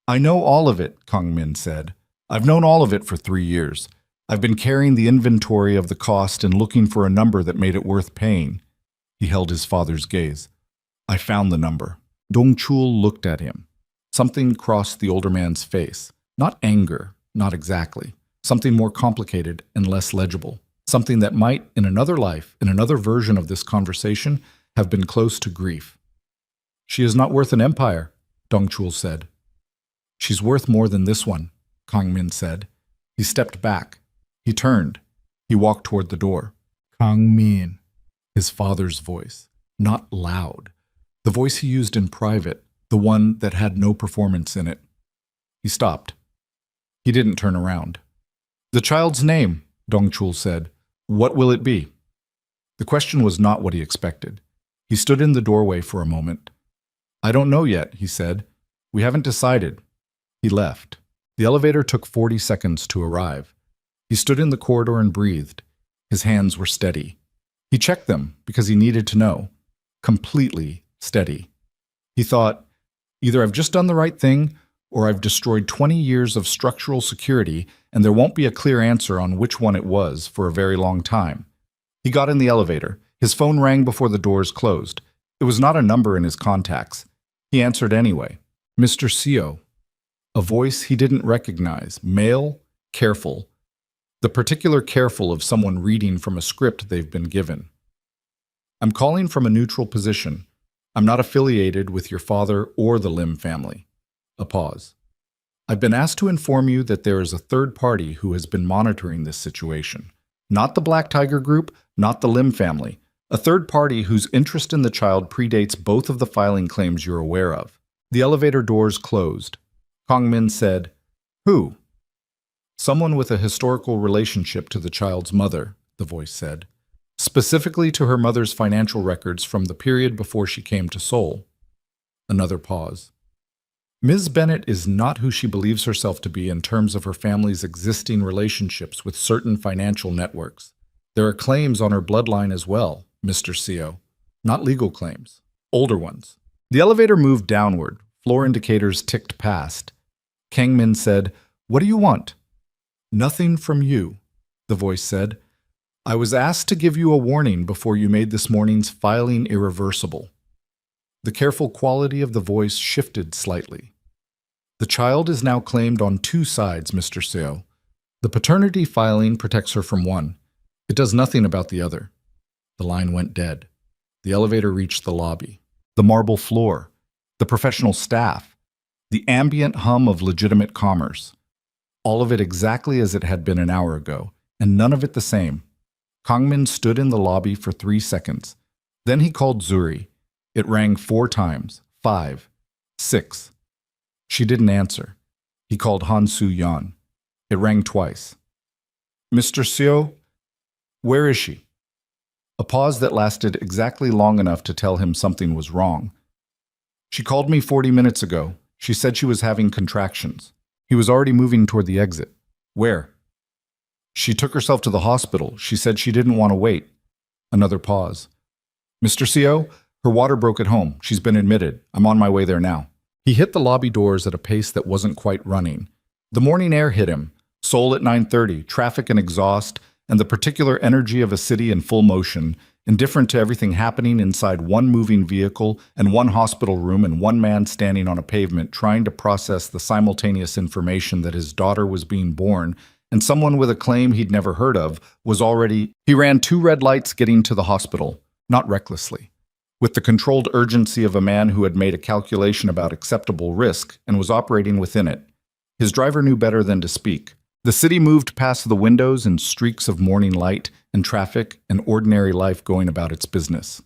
I know all of it," Kang Min said. "I've known all of it for 3 years. I've been carrying the inventory of the cost and looking for a number that made it worth paying. He held his father's gaze. I found the number. Dong-chul looked at him. Something crossed the older man's face. Not anger, not exactly. Something more complicated and less legible. Something that might, in another life, in another version of this conversation, have been close to grief. She is not worth an empire, Dong-chul said. She's worth more than this one, Kang-min said. He stepped back. He turned. He walked toward the door. Kang-min, his father's voice. Not loud. The voice he used in private, the one that had no performance in it. He stopped. He didn't turn around. The child's name, Dong-chul said. What will it be? The question was not what he expected. He stood in the doorway for a moment. I don't know yet, he said. We haven't decided. He left. The elevator took 40 seconds to arrive. He stood in the corridor and breathed. His hands were steady. He checked them because he needed to know. Completely steady. He thought, either I've just done the right thing, or I've destroyed 20 years of structural security, and there won't be a clear answer on which one it was for a very long time. He got in the elevator. His phone rang before the doors closed. It was not a number in his contacts. He answered anyway. Mr. Seo. A voice he didn't recognize. Male, careful. The particular careful of someone reading from a script they've been given. I'm calling from a neutral position. I'm not affiliated with your father or the Lim family. A pause. I've been asked to inform you that there is a third party who has been monitoring this situation. Not the Black Tiger Group, not the Lim family. A third party whose interest in the child predates both of the filing claims you're aware of. The elevator doors closed. Kang-min said, Who? Someone with a historical relationship to the child's mother, the voice said. Specifically to her mother's financial records from the period before she came to Seoul. Another pause. Ms. Bennett is not who she believes herself to be in terms of her family's existing relationships with certain financial networks. There are claims on her bloodline as well, Mr. Seo. Not legal claims. Older ones. The elevator moved downward. Floor indicators ticked past. Kang-min said, What do you want? Nothing from you, the voice said. I was asked to give you a warning before you made this morning's filing irreversible. The careful quality of the voice shifted slightly. The child is now claimed on two sides, Mr. Seo. The paternity filing protects her from one. It does nothing about the other. The line went dead. The elevator reached the lobby. The marble floor. The professional staff. The ambient hum of legitimate commerce. All of it exactly as it had been an hour ago, and none of it the same. Kang-min stood in the lobby for 3 seconds. Then he called Zuri. It rang 4 times, 5, 6. She didn't answer. He called Han Soo-yeon. It rang twice. Mr. Seo, where is she? A pause that lasted exactly long enough to tell him something was wrong. She called me 40 minutes ago. She said she was having contractions. He was already moving toward the exit. Where? She took herself to the hospital. She said she didn't want to wait. Another pause. Mr. Seo, her water broke at home. She's been admitted. I'm on my way there now. He hit the lobby doors at a pace that wasn't quite running. The morning air hit him. Seoul at 9:30, traffic and exhaust, and the particular energy of a city in full motion, indifferent to everything happening inside one moving vehicle and one hospital room and one man standing on a pavement trying to process the simultaneous information that his daughter was being born, and someone with a claim he'd never heard of was already... He ran 2 red lights getting to the hospital, not recklessly, with the controlled urgency of a man who had made a calculation about acceptable risk and was operating within it. His driver knew better than to speak. The city moved past the windows in streaks of morning light and traffic and ordinary life going about its business.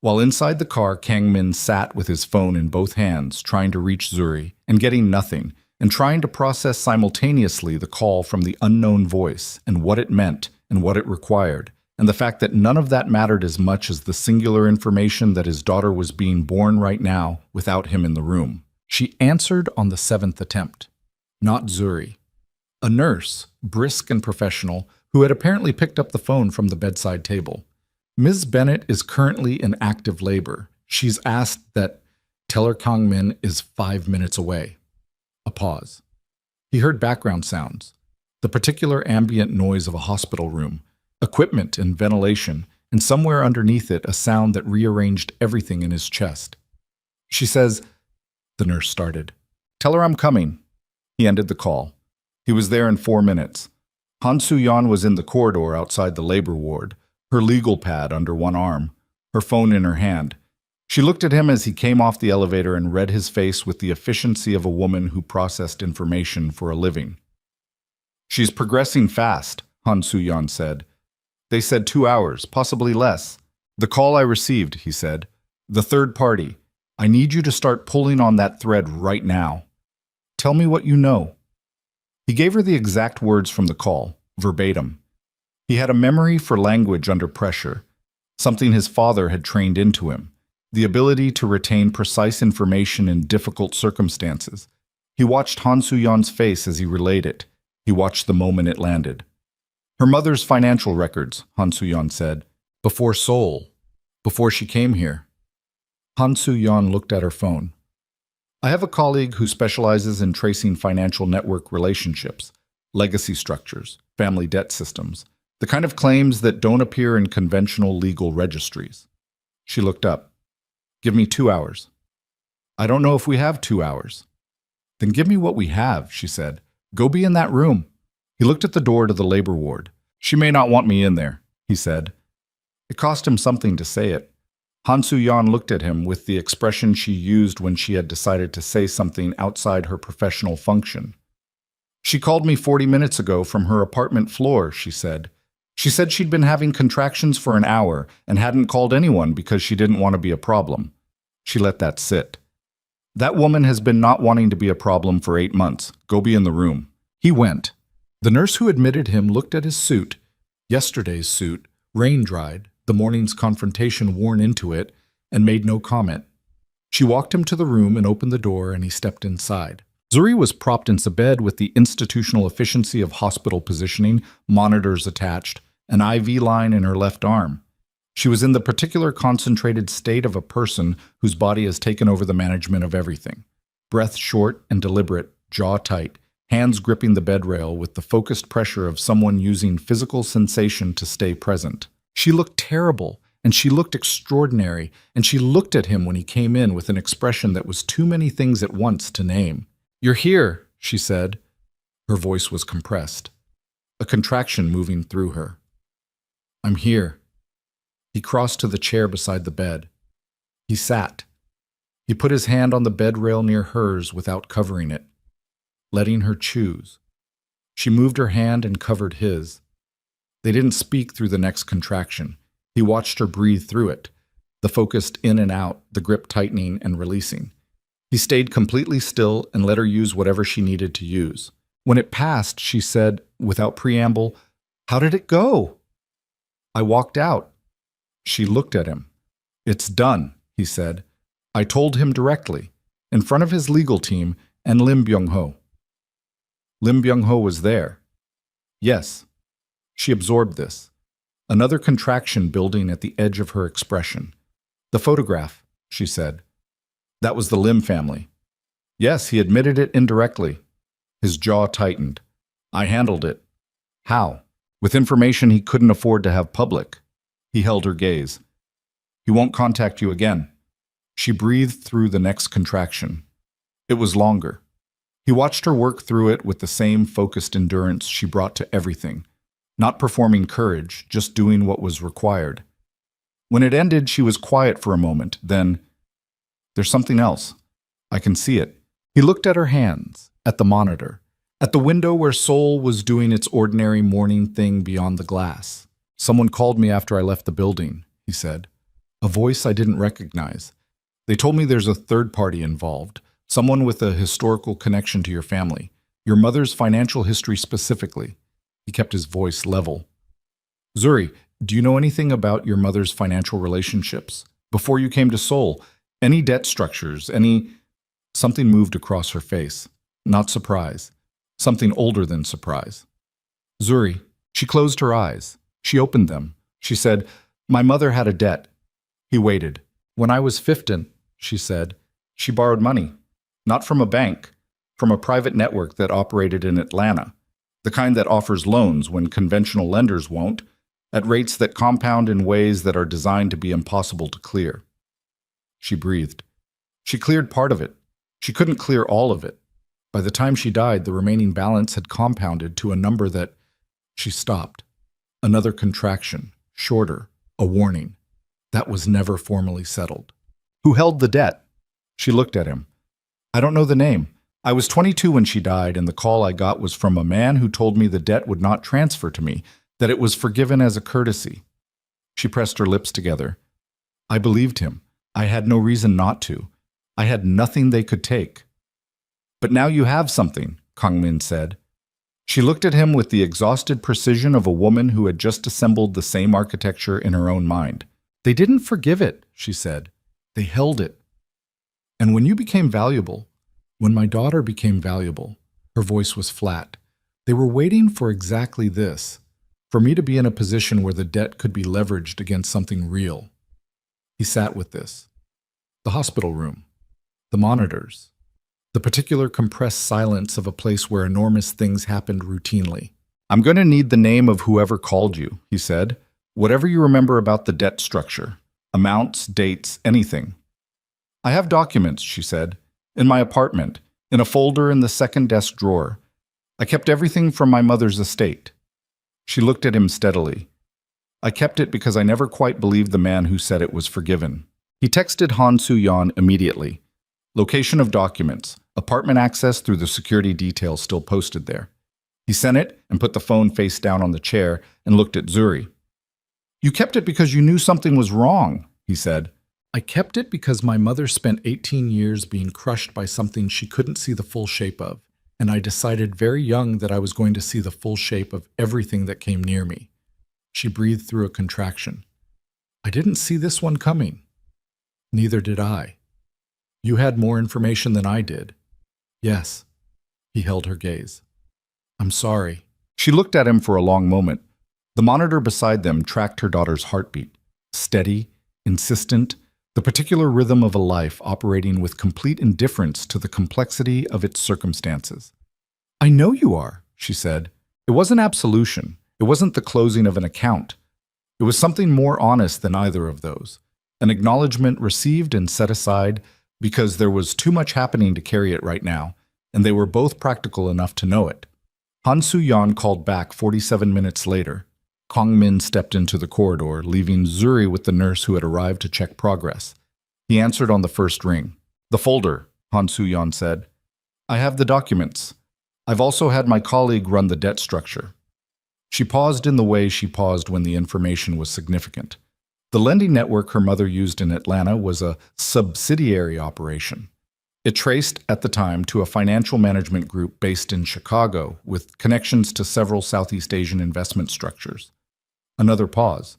While inside the car, Kang-min sat with his phone in both hands, trying to reach Zuri, and getting nothing, and trying to process simultaneously the call from the unknown voice and what it meant and what it required, and the fact that none of that mattered as much as the singular information that his daughter was being born right now without him in the room. She answered on the 7th attempt. Not Zuri. A nurse, brisk and professional, who had apparently picked up the phone from the bedside table. Ms. Bennett is currently in active labor. She's asked that tell her Kang-min is 5 minutes away. A pause. He heard background sounds. the particular ambient noise of a hospital room, equipment and ventilation, and somewhere underneath it a sound that rearranged everything in his chest. She says, the nurse started. Tell her I'm coming. He ended the call. He was there in 4 minutes. Han Soo-yeon was in the corridor outside the labor ward, her legal pad under one arm, her phone in her hand. She looked at him as he came off the elevator and read his face with the efficiency of a woman who processed information for a living. She's progressing fast, Han Soo-yeon said. They said 2 hours, possibly less. The call I received, he said. The third party. I need you to start pulling on that thread right now. Tell me what you know. He gave her the exact words from the call, verbatim. He had a memory for language under pressure, something his father had trained into him, the ability to retain precise information in difficult circumstances. He watched Han Soo-yeon's face as he relayed it. He watched the moment it landed. Her mother's financial records, Han Soo-yeon said, before Seoul, before she came here. Han Soo-yeon looked at her phone. I have a colleague who specializes in tracing financial network relationships, legacy structures, family debt systems, the kind of claims that don't appear in conventional legal registries. She looked up. Give me 2 hours. I don't know if we have 2 hours. Then give me what we have, she said. Go be in that room. He looked at the door to the labor ward. She may not want me in there, he said. It cost him something to say it. Han Soo-yeon looked at him with the expression she used when she had decided to say something outside her professional function. She called me 40 minutes ago from her apartment floor, she said. She said she'd been having contractions for an hour and hadn't called anyone because she didn't want to be a problem. She let that sit. That woman has been not wanting to be a problem for 8 months. Go be in the room. He went. The nurse who admitted him looked at his suit, yesterday's suit, rain-dried, the morning's confrontation worn into it, and made no comment. She walked him to the room and opened the door, and he stepped inside. Zuri was propped into bed with the institutional efficiency of hospital positioning, monitors attached, an IV line in her left arm. She was in the particular concentrated state of a person whose body has taken over the management of everything. Breath short and deliberate, jaw tight, hands gripping the bed rail with the focused pressure of someone using physical sensation to stay present. She looked terrible, and she looked extraordinary, and she looked at him when he came in with an expression that was too many things at once to name. You're here, she said. Her voice was compressed, a contraction moving through her. I'm here. He crossed to the chair beside the bed. He sat. He put his hand on the bed rail near hers without covering it, letting her choose. She moved her hand and covered his. They didn't speak through the next contraction. He watched her breathe through it, the focused in and out, the grip tightening and releasing. He stayed completely still and let her use whatever she needed to use. When it passed, she said, without preamble, How did it go? I walked out. She looked at him. It's done, he said. I told him directly, in front of his legal team and Lim Byung-ho. Lim Byung-ho was there. Yes. She absorbed this. Another contraction building at the edge of her expression. The photograph, she said. That was the Lim family. Yes, he admitted it indirectly. His jaw tightened. I handled it. How? With information he couldn't afford to have public. He held her gaze. He won't contact you again. She breathed through the next contraction. It was longer. He watched her work through it with the same focused endurance she brought to everything, not performing courage, just doing what was required. When it ended, she was quiet for a moment, then, There's something else. I can see it. He looked at her hands, at the monitor, at the window where Seoul was doing its ordinary morning thing beyond the glass. Someone called me after I left the building, he said. A voice I didn't recognize. They told me there's a third party involved, someone with a historical connection to your family, your mother's financial history specifically. He kept his voice level. Zuri, do you know anything about your mother's financial relationships? Before you came to Seoul, any debt structures, any... Something moved across her face. Not surprise. Something older than surprise. Zuri, she closed her eyes. She opened them. She said, My mother had a debt. He waited. When I was 15, she said, she borrowed money. Not from a bank, from a private network that operated in Atlanta. the kind that offers loans when conventional lenders won't, at rates that compound in ways that are designed to be impossible to clear. She breathed. She cleared part of it. She couldn't clear all of it. By the time she died, the remaining balance had compounded to a number that... She stopped. Another contraction, shorter, a warning. That was never formally settled. Who held the debt? She looked at him. I don't know the name. I was 22 when she died, and the call I got was from a man who told me the debt would not transfer to me, that it was forgiven as a courtesy. She pressed her lips together. I believed him. I had no reason not to. I had nothing they could take. But now you have something, Kang Min said. She looked at him with the exhausted precision of a woman who had just assembled the same architecture in her own mind. They didn't forgive it, she said. They held it. And when you became valuable, when my daughter became valuable, her voice was flat. They were waiting for exactly this, for me to be in a position where the debt could be leveraged against something real. He sat with this. The hospital room, the monitors, the particular compressed silence of a place where enormous things happened routinely. I'm going to need the name of whoever called you, he said. Whatever you remember about the debt structure, amounts, dates, anything. I have documents, she said, in my apartment, in a folder in the second desk drawer. I kept everything from my mother's estate. She looked at him steadily. I kept it because I never quite believed the man who said it was forgiven. He texted Han Soo-yeon immediately. Location of documents, apartment access through the security details still posted there. He sent it and put the phone face down on the chair and looked at Zuri. You kept it because you knew something was wrong, he said. I kept it because my mother spent 18 years being crushed by something she couldn't see the full shape of, and I decided very young that I was going to see the full shape of everything that came near me. She breathed through a contraction. I didn't see this one coming. Neither did I. You had more information than I did. Yes. He held her gaze. I'm sorry. She looked at him for a long moment. The monitor beside them tracked her daughter's heartbeat. Steady, insistent, the particular rhythm of a life operating with complete indifference to the complexity of its circumstances. I know you are, she said. It wasn't absolution. It wasn't the closing of an account. It was something more honest than either of those. An acknowledgement received and set aside because there was too much happening to carry it right now, and they were both practical enough to know it. Han Soo-yeon called back 47 minutes later. Kang Min stepped into the corridor, leaving Zuri with the nurse who had arrived to check progress. He answered on the first ring. The folder, Han Soo-yeon said. I have the documents. I've also had my colleague run the debt structure. She paused in the way she paused when the information was significant. The lending network her mother used in Atlanta was a subsidiary operation. It traced, at the time, to a financial management group based in Chicago with connections to several Southeast Asian investment structures. Another pause.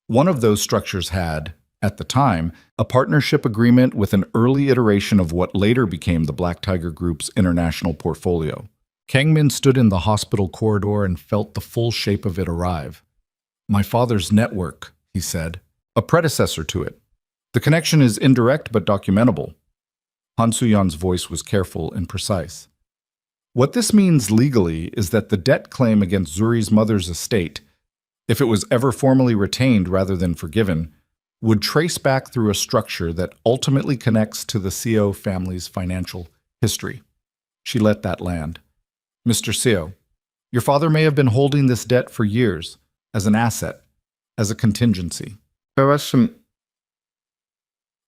One of those structures had, at the time, a partnership agreement with an early iteration of what later became the Black Tiger Group's international portfolio. Kang Min stood in the hospital corridor and felt the full shape of it arrive. My father's network, he said, a predecessor to it. The connection is indirect but documentable. Han Soo-yeon's voice was careful and precise. What this means legally is that the debt claim against Zuri's mother's estate, if it was ever formally retained rather than forgiven, would trace back through a structure that ultimately connects to the Seo family's financial history. She let that land. Mr. Seo, your father may have been holding this debt for years, as an asset, as a contingency.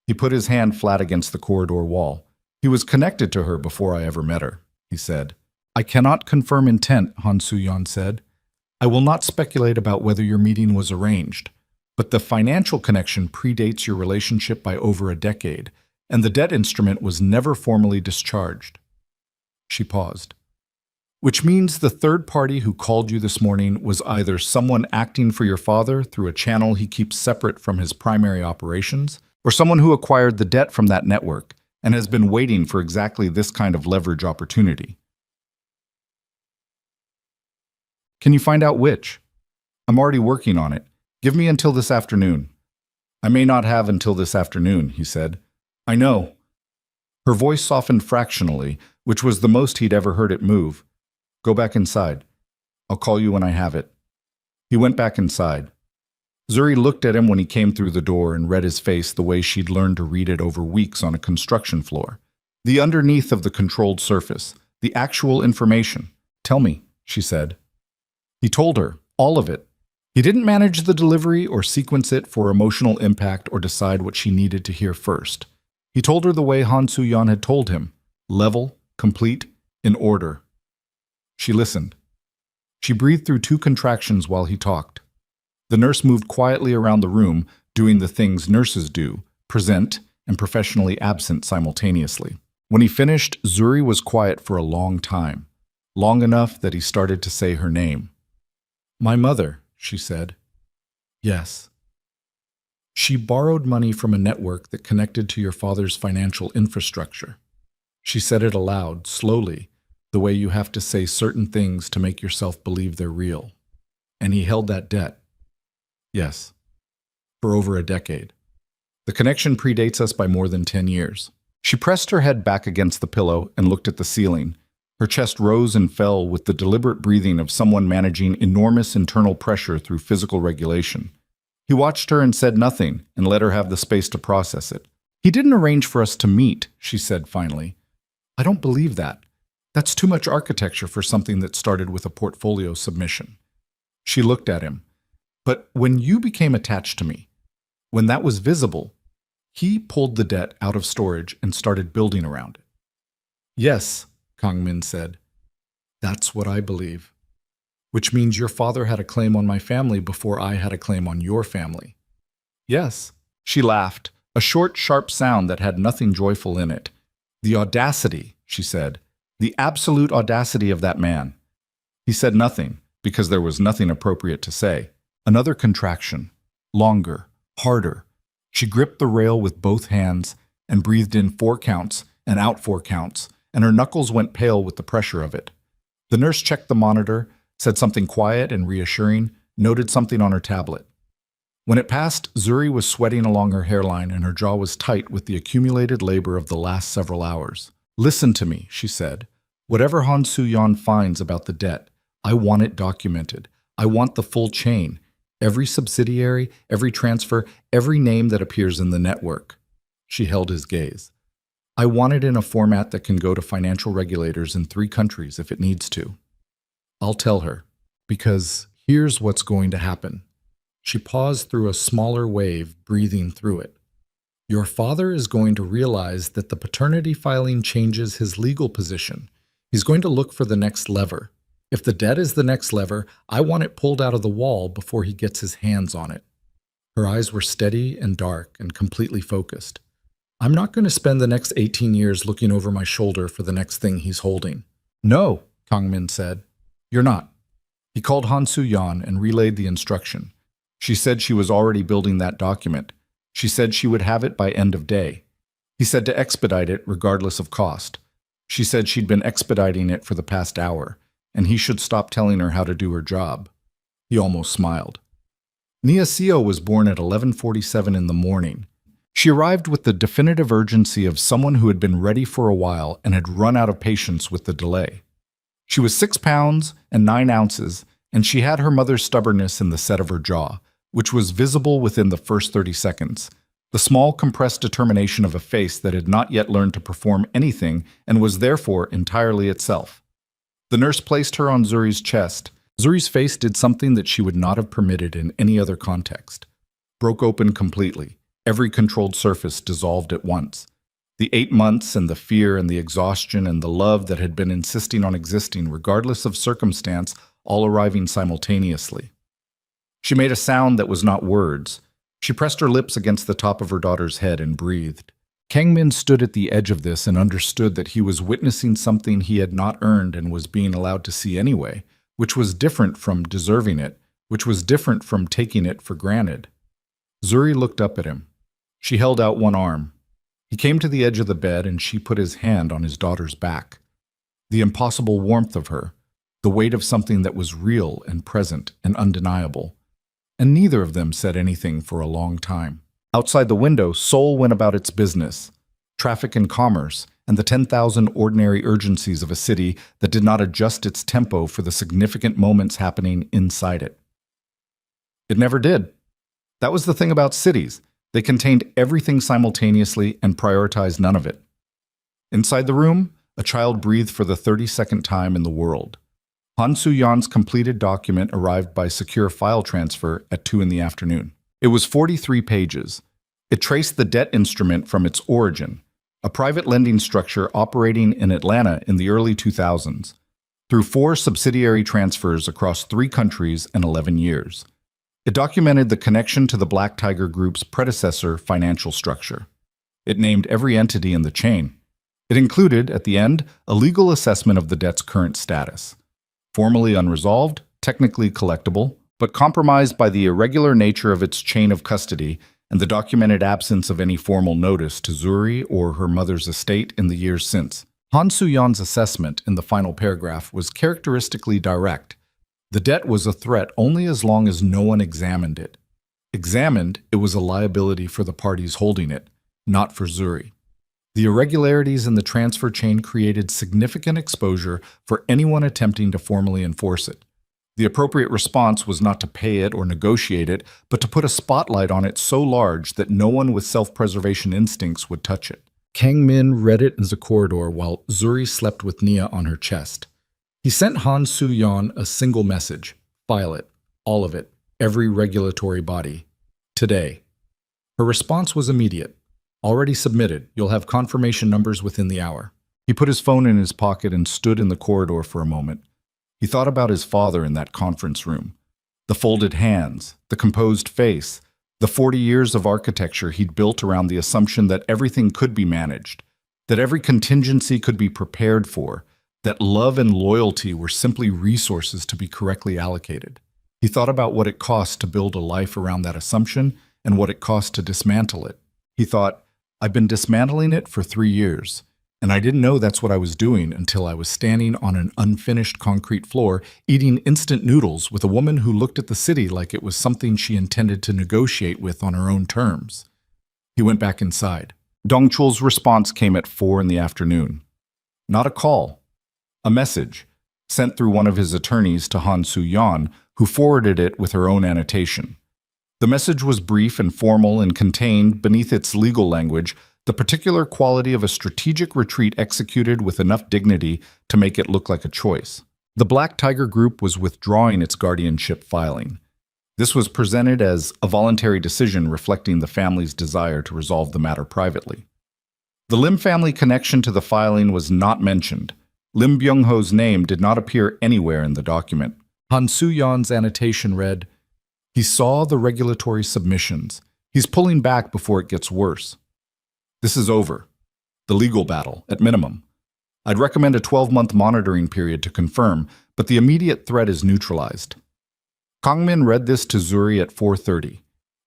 He put his hand flat against the corridor wall. He was connected to her before I ever met her, he said. I cannot confirm intent, Han Soo-yeon said. I will not speculate about whether your meeting was arranged, but the financial connection predates your relationship by over a decade, and the debt instrument was never formally discharged. She paused. Which means the third party who called you this morning was either someone acting for your father through a channel he keeps separate from his primary operations, or someone who acquired the debt from that network and has been waiting for exactly this kind of leverage opportunity. Can you find out which? I'm already working on it. Give me until this afternoon. I may not have until this afternoon, he said. I know. Her voice softened fractionally, which was the most he'd ever heard it move. Go back inside. I'll call you when I have it." He went back inside. Zuri looked at him when he came through the door and read his face the way she'd learned to read it over weeks on a construction floor. The underneath of the controlled surface, the actual information. "Tell me," she said. He told her, all of it. He didn't manage the delivery or sequence it for emotional impact or decide what she needed to hear first. He told her the way Han Soo-yeon had told him, level, complete, in order. She listened. She breathed through 2 contractions while he talked. The nurse moved quietly around the room, doing the things nurses do, present and professionally absent simultaneously. When he finished, Zuri was quiet for a long time, long enough that he started to say her name. "My mother," she said. "Yes." "She borrowed money from a network that connected to your father's financial infrastructure." She said it aloud, slowly, the way you have to say certain things to make yourself believe they're real. "And he held that debt." "Yes." "For over a decade. The connection predates us by more than 10 years. She pressed her head back against the pillow and looked at the ceiling. Her chest rose and fell with the deliberate breathing of someone managing enormous internal pressure through physical regulation. He watched her and said nothing and let her have the space to process it. "He didn't arrange for us to meet," she said finally. "I don't believe that. That's too much architecture for something that started with a portfolio submission." She looked at him. "But when you became attached to me, when that was visible, he pulled the debt out of storage and started building around it." "Yes," Kang Min said. "That's what I believe. Which means your father had a claim on my family before I had a claim on your family." "Yes." She laughed, a short, sharp sound that had nothing joyful in it. "The audacity," she said. "The absolute audacity of that man." He said nothing, because there was nothing appropriate to say. Another contraction. Longer. Harder. She gripped the rail with both hands and breathed in 4 counts and out 4 counts, and her knuckles went pale with the pressure of it. The nurse checked the monitor, said something quiet and reassuring, noted something on her tablet. When it passed, Zuri was sweating along her hairline and her jaw was tight with the accumulated labor of the last several hours. "Listen to me," she said. "Whatever Han Soo-yeon finds about the debt, I want it documented. I want the full chain. Every subsidiary, every transfer, every name that appears in the network." She held his gaze. "I want it in a format that can go to financial regulators in 3 countries if it needs to." "I'll tell her, because here's what's going to happen." She paused through a smaller wave, breathing through it. "Your father is going to realize that the paternity filing changes his legal position. He's going to look for the next lever. If the debt is the next lever, I want it pulled out of the wall before he gets his hands on it." Her eyes were steady and dark and completely focused. "I'm not going to spend the next 18 years looking over my shoulder for the next thing he's holding." "No," Kang Min said. "You're not." He called Han Soo-yeon and relayed the instruction. She said she was already building that document. She said she would have it by end of day. He said to expedite it regardless of cost. She said she'd been expediting it for the past hour, and he should stop telling her how to do her job. He almost smiled. Nia Seo was born at 11:47 in the morning. She arrived with the definitive urgency of someone who had been ready for a while and had run out of patience with the delay. She was 6 pounds and 9 ounces, and she had her mother's stubbornness in the set of her jaw, which was visible within the first 30 seconds. The small, compressed determination of a face that had not yet learned to perform anything and was therefore entirely itself. The nurse placed her on Zuri's chest. Zuri's face did something that she would not have permitted in any other context. Broke open completely. Every controlled surface dissolved at once. The 8 months and the fear and the exhaustion and the love that had been insisting on existing regardless of circumstance all arriving simultaneously. She made a sound that was not words. She pressed her lips against the top of her daughter's head and breathed. Kang Min stood at the edge of this and understood that he was witnessing something he had not earned and was being allowed to see anyway, which was different from deserving it, which was different from taking it for granted. Zuri looked up at him. She held out one arm. He came to the edge of the bed and she put his hand on his daughter's back. The impossible warmth of her, the weight of something that was real and present and undeniable. And neither of them said anything for a long time. Outside the window, Seoul went about its business. Traffic and commerce, and the 10,000 ordinary urgencies of a city that did not adjust its tempo for the significant moments happening inside it. It never did. That was the thing about cities. They contained everything simultaneously and prioritized none of it. Inside the room, a child breathed for the 32nd time in the world. Han Soo-yeon's completed document arrived by secure file transfer at 2 in the afternoon. It was 43 pages. It traced the debt instrument from its origin, a private lending structure operating in Atlanta in the early 2000s, through 4 subsidiary transfers across 3 countries and 11 years. It documented the connection to the Black Tiger Group's predecessor financial structure. It named every entity in the chain. It included, at the end, a legal assessment of the debt's current status. Formally unresolved, technically collectible, but compromised by the irregular nature of its chain of custody and the documented absence of any formal notice to Zuri or her mother's estate in the years since. Han Soo-yeon's assessment in the final paragraph was characteristically direct. The debt was a threat only as long as no one examined it. Examined, it was a liability for the parties holding it, not for Zuri. The irregularities in the transfer chain created significant exposure for anyone attempting to formally enforce it. The appropriate response was not to pay it or negotiate it, but to put a spotlight on it so large that no one with self-preservation instincts would touch it. Kang Min read it in the corridor while Zuri slept with Nia on her chest. He sent Han Soo-yeon a single message. File it. All of it. Every regulatory body. Today. Her response was immediate. Already submitted. You'll have confirmation numbers within the hour. He put his phone in his pocket and stood in the corridor for a moment. He thought about his father in that conference room. The folded hands, the composed face, the 40 years of architecture he'd built around the assumption that everything could be managed, that every contingency could be prepared for, that love and loyalty were simply resources to be correctly allocated. He thought about what it cost to build a life around that assumption and what it cost to dismantle it. He thought, I've been dismantling it for 3 years, and I didn't know that's what I was doing until I was standing on an unfinished concrete floor eating instant noodles with a woman who looked at the city like it was something she intended to negotiate with on her own terms. He went back inside. Dong Chul's response came at 4 in the afternoon. Not a call. A message, sent through one of his attorneys to Han Soo-yeon, who forwarded it with her own annotation. The message was brief and formal and contained, beneath its legal language, the particular quality of a strategic retreat executed with enough dignity to make it look like a choice. The Black Tiger Group was withdrawing its guardianship filing. This was presented as a voluntary decision reflecting the family's desire to resolve the matter privately. The Lim family connection to the filing was not mentioned. Lim Byung-ho's name did not appear anywhere in the document. Han Soo-yeon's annotation read, He saw the regulatory submissions. He's pulling back before it gets worse. This is over. The legal battle, at minimum. I'd recommend a 12-month monitoring period to confirm, but the immediate threat is neutralized. Kang Min read this to Zuri at 4:30.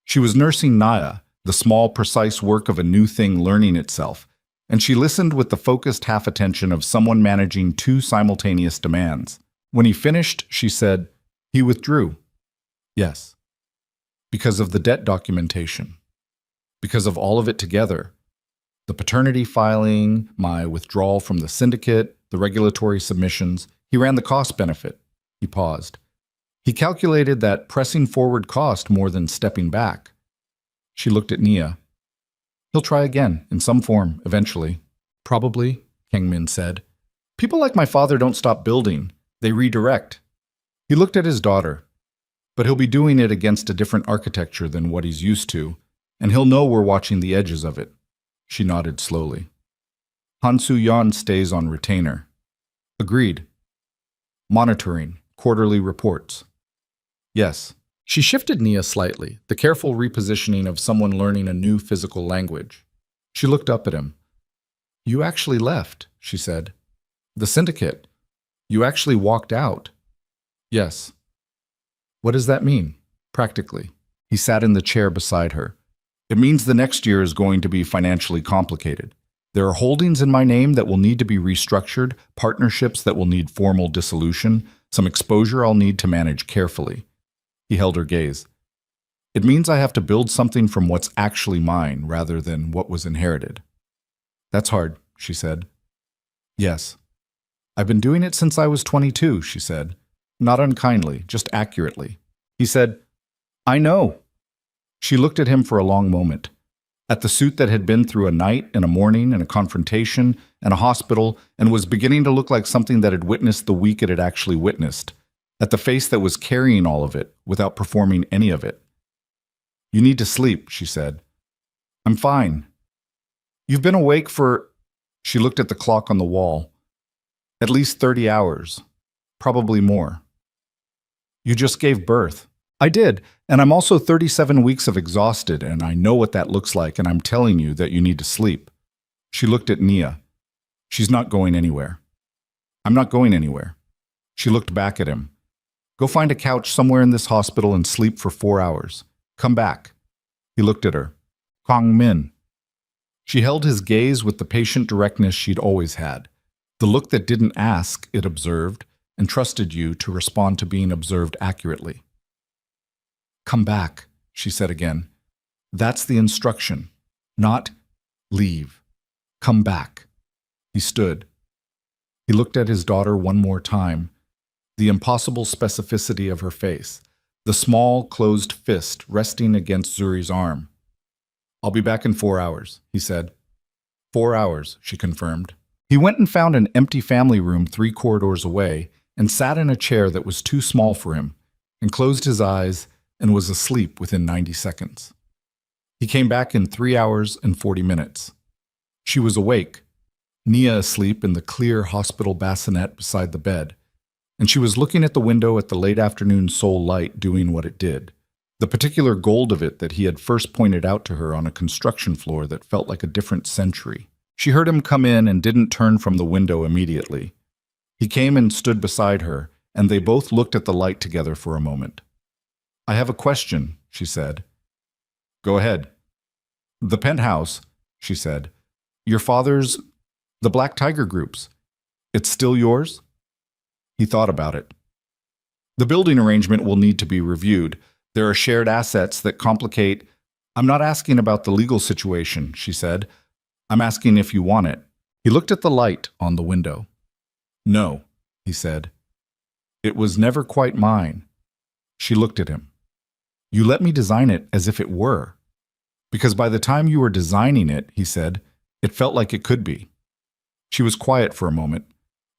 She was nursing Naya, the small, precise work of a new thing learning itself, and she listened with the focused half-attention of someone managing 2 simultaneous demands. When he finished, she said, He withdrew. Yes. Because of the debt documentation. Because of all of it together. The paternity filing, my withdrawal from the syndicate, the regulatory submissions. He ran the cost-benefit. He paused. He calculated that pressing forward cost more than stepping back. She looked at Nia. He'll try again, in some form, eventually. Probably, Kang Min said. People like my father don't stop building. They redirect. He looked at his daughter. But he'll be doing it against a different architecture than what he's used to, and he'll know we're watching the edges of it. She nodded slowly. Han Soo-yeon stays on retainer. Agreed. Monitoring, quarterly reports. Yes. She shifted Nia slightly, the careful repositioning of someone learning a new physical language. She looked up at him. You actually left, she said. The syndicate. You actually walked out. Yes. What does that mean, practically? He sat in the chair beside her. It means the next year is going to be financially complicated. There are holdings in my name that will need to be restructured, partnerships that will need formal dissolution, some exposure I'll need to manage carefully. He held her gaze. It means I have to build something from what's actually mine rather than what was inherited. That's hard, she said. Yes. I've been doing it since I was 22, she said. Not unkindly, just accurately. He said, I know. She looked at him for a long moment. At the suit that had been through a night and a morning and a confrontation and a hospital and was beginning to look like something that had witnessed the week it had actually witnessed. At the face that was carrying all of it without performing any of it. You need to sleep, she said. I'm fine. You've been awake for... She looked at the clock on the wall. At least 30 hours. Probably more. You just gave birth. I did, and I'm also 37 weeks of exhausted, and I know what that looks like, and I'm telling you that you need to sleep. She looked at Nia. She's not going anywhere. I'm not going anywhere. She looked back at him. Go find a couch somewhere in this hospital and sleep for 4 hours. Come back. He looked at her. Kong Min. She held his gaze with the patient directness she'd always had. The look that didn't ask, it observed, and trusted you to respond to being observed accurately. Come back, she said again. That's the instruction, not leave. Come back. He stood. He looked at his daughter one more time. The impossible specificity of her face, the small, closed fist resting against Zuri's arm. I'll be back in 4 hours, he said. 4 hours, she confirmed. He went and found an empty family room 3 corridors away and sat in a chair that was too small for him and closed his eyes and was asleep within 90 seconds. He came back in 3 hours and 40 minutes. She was awake, Nia asleep in the clear hospital bassinet beside the bed, and she was looking at the window at the late afternoon soul light doing what it did, the particular gold of it that he had first pointed out to her on a construction floor that felt like a different century. She heard him come in and didn't turn from the window immediately. He came and stood beside her, and they both looked at the light together for a moment. I have a question, she said. Go ahead. The penthouse, she said. Your father's, the Black Tiger Group's. It's still yours? He thought about it. The building arrangement will need to be reviewed. There are shared assets that complicate... I'm not asking about the legal situation, she said. I'm asking if you want it. He looked at the light on the window. No, he said. It was never quite mine. She looked at him. You let me design it as if it were. Because by the time you were designing it, he said, it felt like it could be. She was quiet for a moment.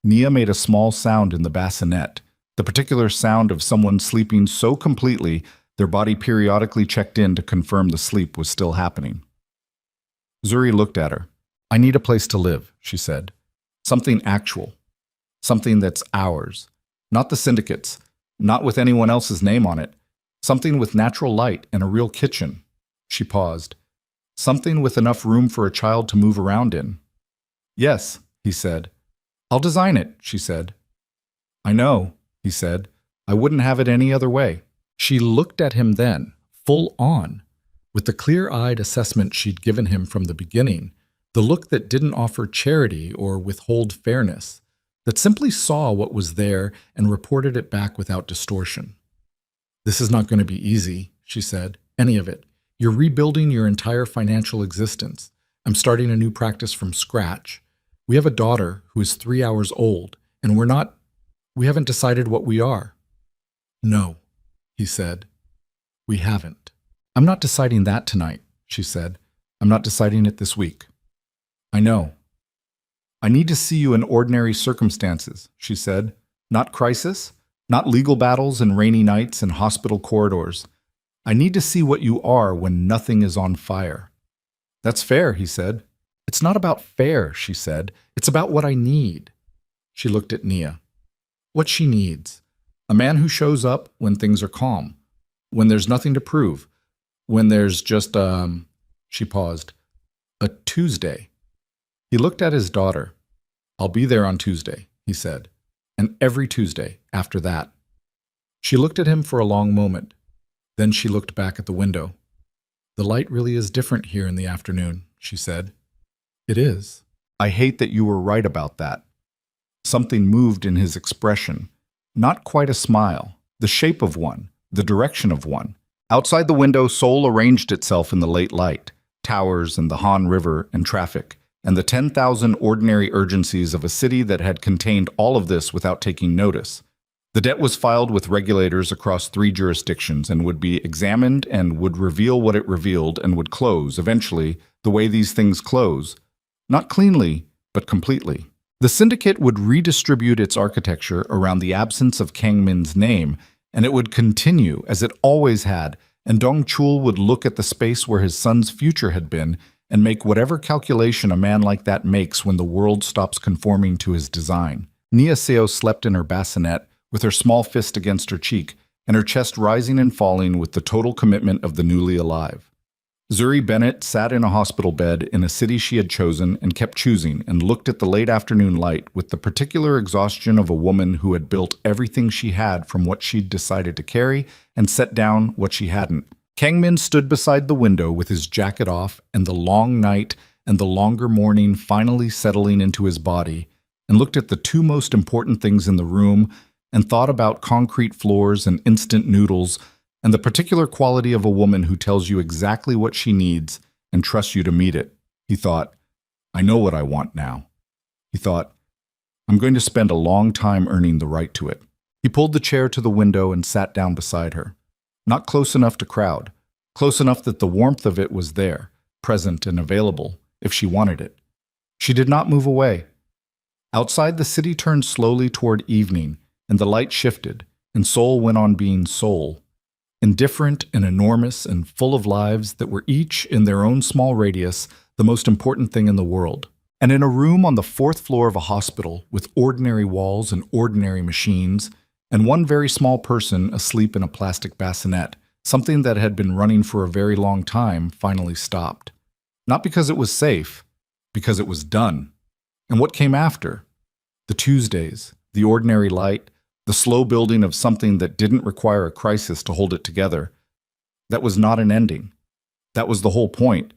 Nia made a small sound in the bassinet, the particular sound of someone sleeping so completely their body periodically checked in to confirm the sleep was still happening. Zuri looked at her. I need a place to live, she said. Something actual. Something that's ours. Not the syndicate's. Not with anyone else's name on it. Something with natural light and a real kitchen. She paused. Something with enough room for a child to move around in. Yes, he said. I'll design it, she said. I know, he said. I wouldn't have it any other way. She looked at him then, full on, with the clear-eyed assessment she'd given him from the beginning, the look that didn't offer charity or withhold fairness, that simply saw what was there and reported it back without distortion. This is not going to be easy, she said, any of it. You're rebuilding your entire financial existence. I'm starting a new practice from scratch. We have a daughter who is 3 hours old, and we haven't decided what we are. No, he said. We haven't. I'm not deciding that tonight, she said. I'm not deciding it this week. I know. I need to see you in ordinary circumstances, she said. Not crisis, not legal battles and rainy nights and hospital corridors. I need to see what you are when nothing is on fire. That's fair, he said. It's not about fair, she said. It's about what I need. She looked at Nia. What she needs. A man who shows up when things are calm, when there's nothing to prove, when there's just, she paused, a Tuesday. He looked at his daughter. I'll be there on Tuesday, he said, and every Tuesday after that. She looked at him for a long moment. Then she looked back at the window. The light really is different here in the afternoon, she said. It is. I hate that you were right about that. Something moved in his expression. Not quite a smile, the shape of one, the direction of one. Outside the window, Seoul arranged itself in the late light, towers and the Han River and traffic, and the 10,000 ordinary urgencies of a city that had contained all of this without taking notice. The debt was filed with regulators across 3 jurisdictions and would be examined and would reveal what it revealed and would close, eventually, the way these things close. Not cleanly, but completely. The syndicate would redistribute its architecture around the absence of Kang Min's name, and it would continue, as it always had, and Dong Chul would look at the space where his son's future had been and make whatever calculation a man like that makes when the world stops conforming to his design. Nia Seo slept in her bassinet, with her small fist against her cheek, and her chest rising and falling with the total commitment of the newly alive. Zuri Bennett sat in a hospital bed in a city she had chosen and kept choosing and looked at the late afternoon light with the particular exhaustion of a woman who had built everything she had from what she'd decided to carry and set down what she hadn't. Kang Min stood beside the window with his jacket off and the long night and the longer morning finally settling into his body and looked at the 2 most important things in the room and thought about concrete floors and instant noodles and the particular quality of a woman who tells you exactly what she needs and trusts you to meet it. He thought, I know what I want now. He thought, I'm going to spend a long time earning the right to it. He pulled the chair to the window and sat down beside her. Not close enough to crowd, close enough that the warmth of it was there, present and available, if she wanted it. She did not move away. Outside, the city turned slowly toward evening, and the light shifted, and Seoul went on being Seoul. Indifferent and enormous and full of lives that were each, in their own small radius, the most important thing in the world. And in a room on the 4th floor of a hospital, with ordinary walls and ordinary machines, and one very small person asleep in a plastic bassinet, something that had been running for a very long time finally stopped. Not because it was safe, because it was done. And what came after? The Tuesdays, the ordinary light, the slow building of something that didn't require a crisis to hold it together. That was not an ending. That was the whole point.